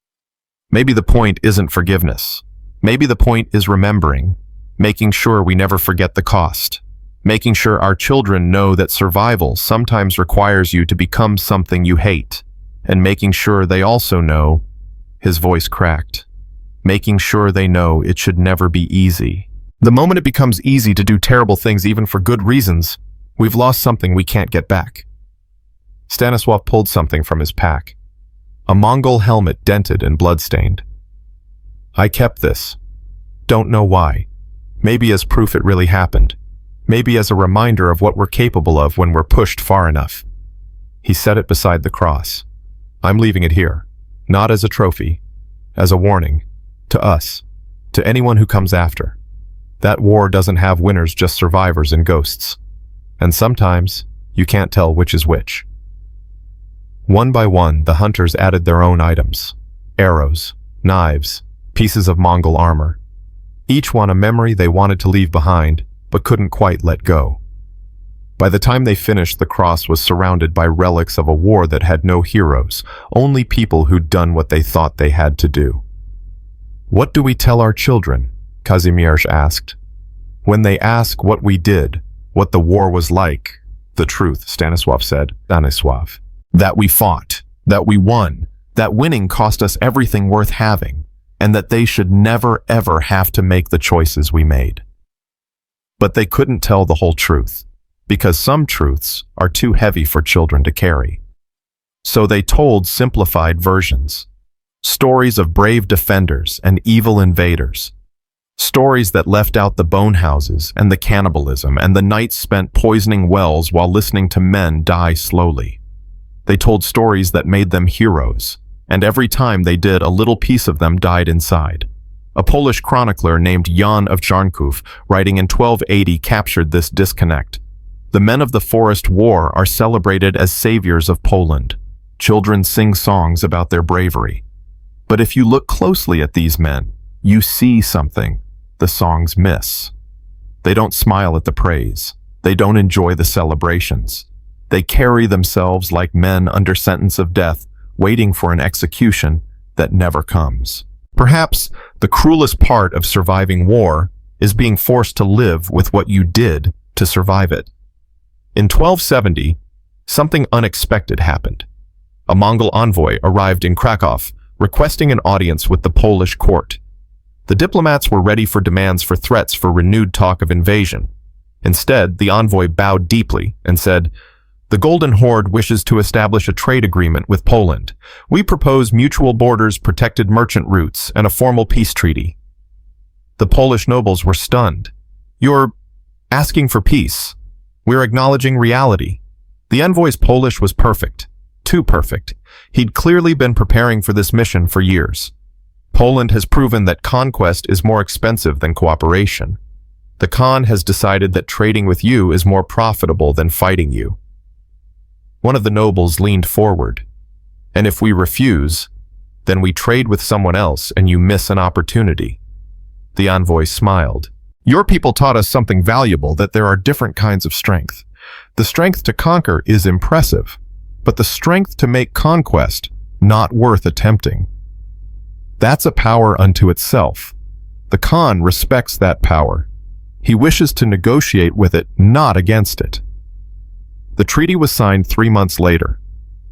"Maybe the point isn't forgiveness. Maybe the point is remembering, making sure we never forget the cost, making sure our children know that survival sometimes requires you to become something you hate, and making sure they also know," his voice cracked, "making sure they know it should never be easy. The moment it becomes easy to do terrible things even for good reasons, we've lost something we can't get back." Stanislav pulled something from his pack. A Mongol helmet, dented and bloodstained. "I kept this. Don't know why. Maybe as proof it really happened. Maybe as a reminder of what we're capable of when we're pushed far enough." He set it beside the cross. "I'm leaving it here, not as a trophy, as a warning, to us, to anyone who comes after. That war doesn't have winners, just survivors and ghosts. And sometimes, you can't tell which is which." One by one, the hunters added their own items: arrows, knives, pieces of Mongol armor. Each one a memory they wanted to leave behind, but couldn't quite let go. By the time they finished, the cross was surrounded by relics of a war that had no heroes, only people who'd done what they thought they had to do. "What do we tell our children?" Kazimierz asked. "When they ask what we did, what the war was like." "The truth," Stanisław said. "Stanisław. That we fought, that we won, that winning cost us everything worth having, and that they should never ever have to make the choices we made." But they couldn't tell the whole truth, because some truths are too heavy for children to carry. So they told simplified versions. Stories of brave defenders and evil invaders. Stories that left out the bone houses and the cannibalism and the nights spent poisoning wells while listening to men die slowly. They told stories that made them heroes, and every time they did, a little piece of them died inside. A Polish chronicler named Jan of Charnków, writing in 1280, captured this disconnect. The men of the Forest War are celebrated as saviors of Poland. Children sing songs about their bravery. But if you look closely at these men, you see something the songs miss. They don't smile at the praise. They don't enjoy the celebrations. They carry themselves like men under sentence of death, waiting for an execution that never comes. Perhaps the cruelest part of surviving war is being forced to live with what you did to survive it. In 1270, something unexpected happened. A Mongol envoy arrived in Krakow, requesting an audience with the Polish court. The diplomats were ready for demands for threats for renewed talk of invasion. Instead, the envoy bowed deeply and said, "The Golden Horde wishes to establish a trade agreement with Poland. We propose mutual borders, protected merchant routes, and a formal peace treaty." The Polish nobles were stunned. "You're asking for peace. We're acknowledging reality." The envoy's Polish was perfect. Too perfect. He'd clearly been preparing for this mission for years. Poland has proven that conquest is more expensive than cooperation. The Khan has decided that trading with you is more profitable than fighting you. One of the nobles leaned forward. "And if we refuse, then we trade with someone else and you miss an opportunity." The envoy smiled. "Your people taught us something valuable, that there are different kinds of strength. The strength to conquer is impressive, but the strength to make conquest not worth attempting. That's a power unto itself. The Khan respects that power. He wishes to negotiate with it, not against it." The treaty was signed 3 months later.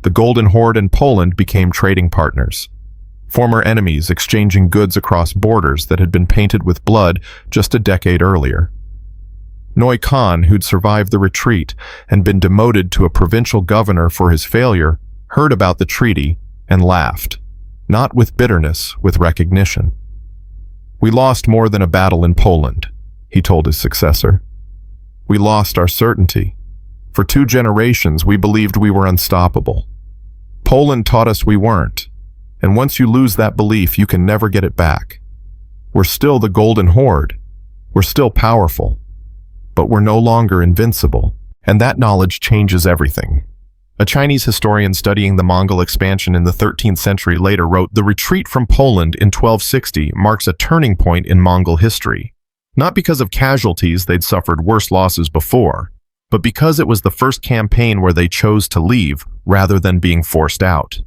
The Golden Horde and Poland became trading partners. Former enemies exchanging goods across borders that had been painted with blood just a decade earlier. Noy Khan, who'd survived the retreat and been demoted to a provincial governor for his failure, heard about the treaty and laughed. Not with bitterness, with recognition. "We lost more than a battle in Poland," he told his successor. "We lost our certainty. For 2 generations, we believed we were unstoppable. Poland taught us we weren't, and once you lose that belief, you can never get it back. We're still the Golden Horde. We're still powerful, but we're no longer invincible." And that knowledge changes everything. A Chinese historian studying the Mongol expansion in the 13th century later wrote, "The retreat from Poland in 1260 marks a turning point in Mongol history, not because of casualties, they'd suffered worse losses before, but because it was the first campaign where they chose to leave rather than being forced out."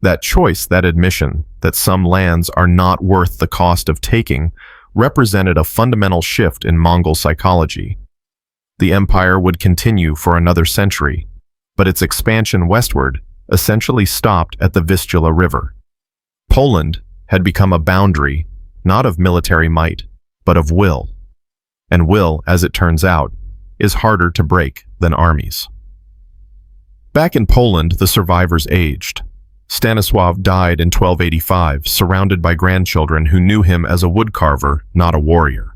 That choice, that admission that some lands are not worth the cost of taking, represented a fundamental shift in Mongol psychology. The empire would continue for another century, but its expansion westward essentially stopped at the Vistula River. Poland had become a boundary, not of military might, but of will. And will, as it turns out, is harder to break than armies. Back in Poland, the survivors aged. Stanisław died in 1285, surrounded by grandchildren who knew him as a woodcarver, not a warrior.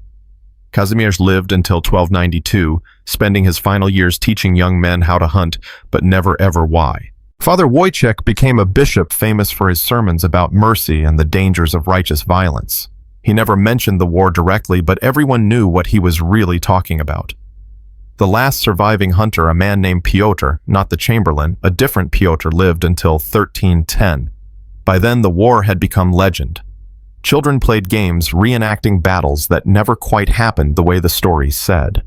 Kazimierz lived until 1292, spending his final years teaching young men how to hunt, but never ever why. Father Wojciech became a bishop famous for his sermons about mercy and the dangers of righteous violence. He never mentioned the war directly, but everyone knew what he was really talking about. The last surviving hunter, a man named Piotr, not the Chamberlain, a different Piotr, lived until 1310. By then, the war had become legend. Children played games reenacting battles that never quite happened the way the stories said.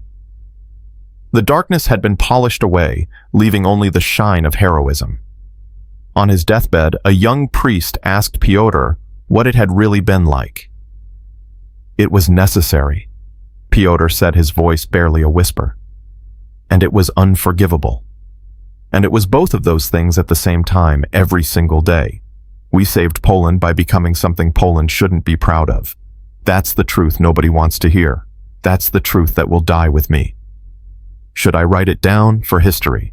The darkness had been polished away, leaving only the shine of heroism. On his deathbed, a young priest asked Pyotr what it had really been like. "It was necessary," Pyotr said, his voice barely a whisper. "And it was unforgivable. And it was both of those things at the same time every single day. We saved Poland by becoming something Poland shouldn't be proud of. That's the truth nobody wants to hear. That's the truth that will die with me. Should I write it down for history?"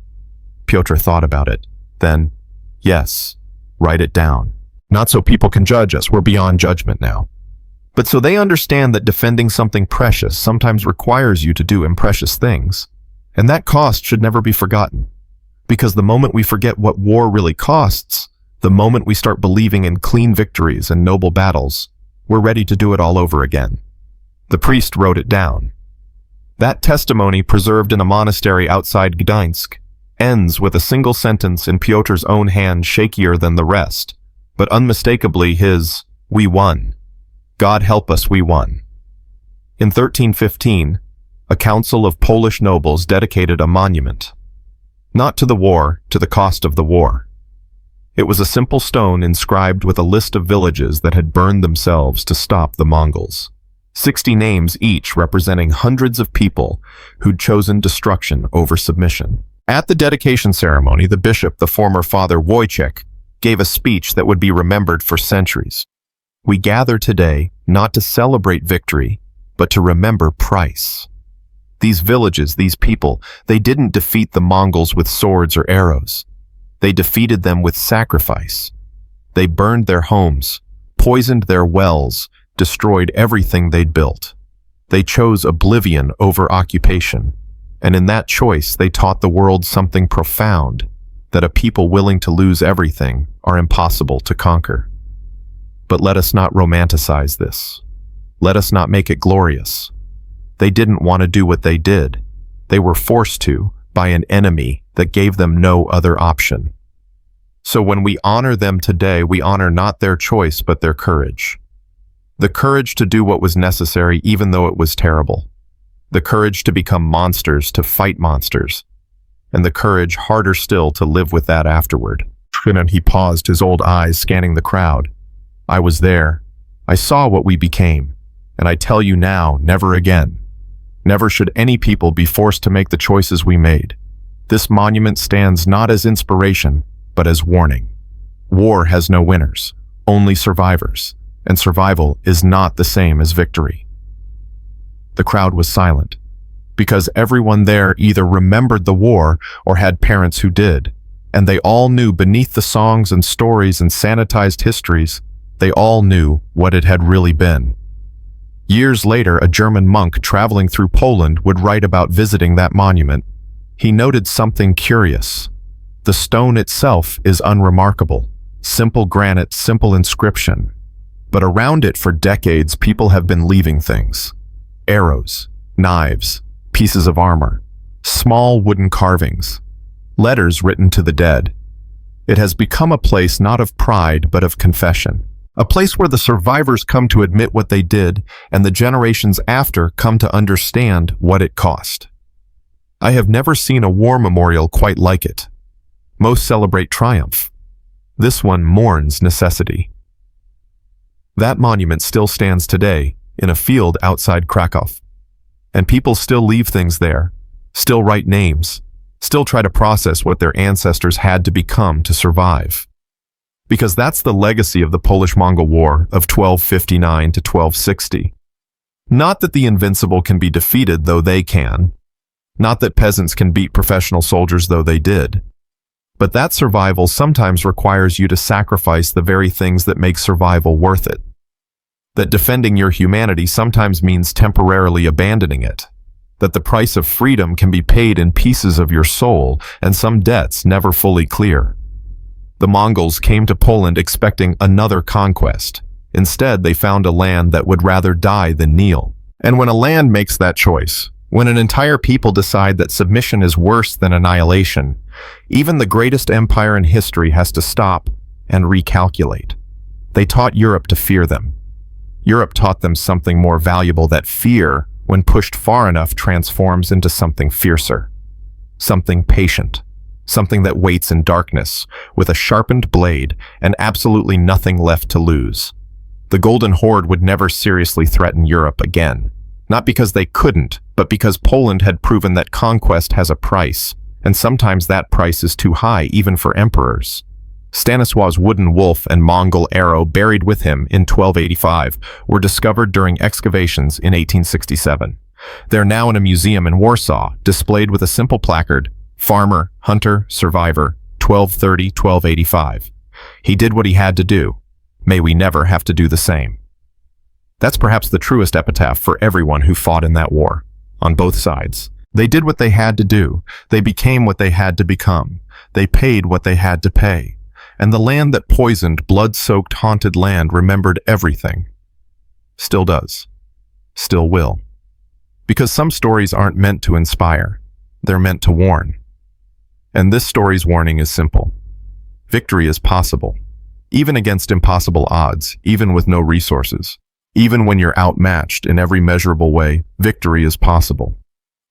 Pyotr thought about it. Then, "Yes, write it down. Not so people can judge us, we're beyond judgment now. But so they understand that defending something precious sometimes requires you to do imprecious things. And that cost should never be forgotten. Because the moment we forget what war really costs, the moment we start believing in clean victories and noble battles, we're ready to do it all over again." The priest wrote it down. That testimony, preserved in a monastery outside Gdańsk, ends with a single sentence in Pyotr's own hand, shakier than the rest, but unmistakably his, "We won. God help us, we won." In 1315, a council of Polish nobles dedicated a monument. Not to the war, to the cost of the war. It was a simple stone inscribed with a list of villages that had burned themselves to stop the Mongols. 60 names each representing hundreds of people who'd chosen destruction over submission. At the dedication ceremony, the bishop, the former Father Wojciech, gave a speech that would be remembered for centuries. "We gather today not to celebrate victory, but to remember price. These villages, these people, they didn't defeat the Mongols with swords or arrows. They defeated them with sacrifice. They burned their homes, poisoned their wells, destroyed everything they'd built. They chose oblivion over occupation, and in that choice they taught the world something profound, that a people willing to lose everything are impossible to conquer. But let us not romanticize this. Let us not make it glorious. They didn't want to do what they did. They were forced to by an enemy that gave them no other option. So when we honor them today, we honor not their choice but their courage. The courage to do what was necessary even though it was terrible. The courage to become monsters, to fight monsters. And the courage, harder still, to live with that afterward." And he paused, his old eyes scanning the crowd. "I was there. I saw what we became. And I tell you now, never again. Never should any people be forced to make the choices we made. This monument stands not as inspiration, but as warning. War has no winners, only survivors, and survival is not the same as victory." The crowd was silent, because everyone there either remembered the war or had parents who did, and they all knew beneath the songs and stories and sanitized histories, they all knew what it had really been. Years later, a German monk traveling through Poland would write about visiting that monument. He noted something curious. The stone itself is unremarkable. Simple granite, simple inscription. But around it for decades, people have been leaving things. Arrows, knives, pieces of armor, small wooden carvings, letters written to the dead. It has become a place not of pride, but of confession. A place where the survivors come to admit what they did, and the generations after come to understand what it cost. I have never seen a war memorial quite like it. Most celebrate triumph. This one mourns necessity. That monument still stands today, in a field outside Krakow. And people still leave things there, still write names, still try to process what their ancestors had to become to survive. Because that's the legacy of the Polish-Mongol War of 1259 to 1260. Not that the Invincible can be defeated, though they can. Not that peasants can beat professional soldiers, though they did. But that survival sometimes requires you to sacrifice the very things that make survival worth it. That defending your humanity sometimes means temporarily abandoning it. That the price of freedom can be paid in pieces of your soul, and some debts never fully clear. The Mongols came to Poland expecting another conquest. Instead, they found a land that would rather die than kneel. And when a land makes that choice, when an entire people decide that submission is worse than annihilation, even the greatest empire in history has to stop and recalculate. They taught Europe to fear them. Europe taught them something more valuable, that fear, when pushed far enough, transforms into something fiercer, something patient, something that waits in darkness, with a sharpened blade and absolutely nothing left to lose. The Golden Horde would never seriously threaten Europe again, not because they couldn't, but because Poland had proven that conquest has a price, and sometimes that price is too high even for emperors. Stanisław's wooden wolf and Mongol arrow, buried with him in 1285, were discovered during excavations in 1867. They're now in a museum in Warsaw, displayed with a simple placard, Farmer, Hunter, Survivor, 1230-1285. He did what he had to do. May we never have to do the same. That's perhaps the truest epitaph for everyone who fought in that war, on both sides. They did what they had to do. They became what they had to become. They paid what they had to pay. And the land that poisoned, blood-soaked, haunted land remembered everything. Still does. Still will. Because some stories aren't meant to inspire. They're meant to warn. And this story's warning is simple. Victory is possible. Even against impossible odds, even with no resources. Even when you're outmatched in every measurable way, victory is possible.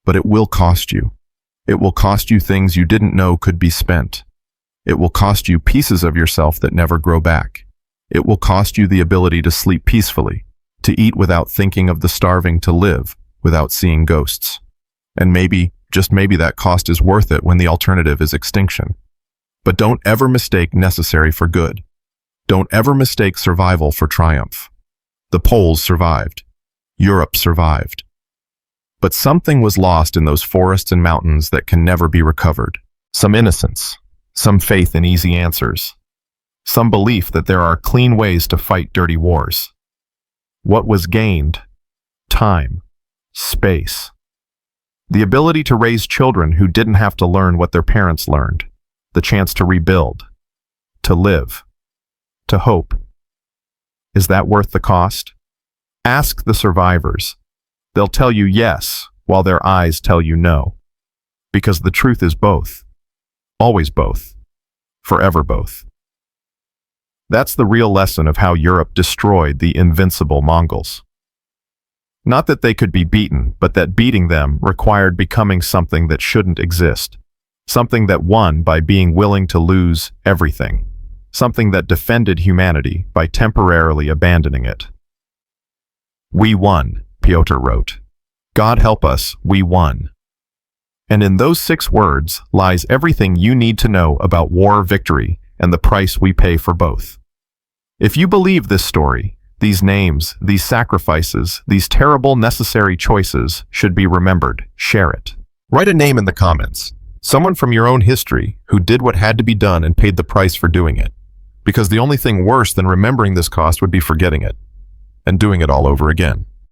But it will cost you. It will cost you things you didn't know could be spent. It will cost you pieces of yourself that never grow back. It will cost you the ability to sleep peacefully, to eat without thinking of the starving, to live without seeing ghosts. And maybe, just maybe, that cost is worth it when the alternative is extinction. But don't ever mistake necessary for good. Don't ever mistake survival for triumph. The Poles survived. Europe survived. But something was lost in those forests and mountains that can never be recovered. Some innocence. Some faith in easy answers. Some belief that there are clean ways to fight dirty wars. What was gained? Time. Space. The ability to raise children who didn't have to learn what their parents learned. The chance to rebuild. To live. To hope. Is that worth the cost? Ask the survivors. They'll tell you yes, while their eyes tell you no. Because the truth is both. Always both. Forever both. That's the real lesson of how Europe destroyed the invincible Mongols. Not that they could be beaten, but that beating them required becoming something that shouldn't exist. Something that won by being willing to lose everything. Something that defended humanity by temporarily abandoning it. We won, Piotr wrote. God help us, we won. And in those 6 words lies everything you need to know about war victory and the price we pay for both. If you believe this story, these names, these sacrifices, these terrible necessary choices should be remembered. Share it. Write a name in the comments. Someone from your own history who did what had to be done and paid the price for doing it. Because the only thing worse than remembering this cost would be forgetting it and doing it all over again.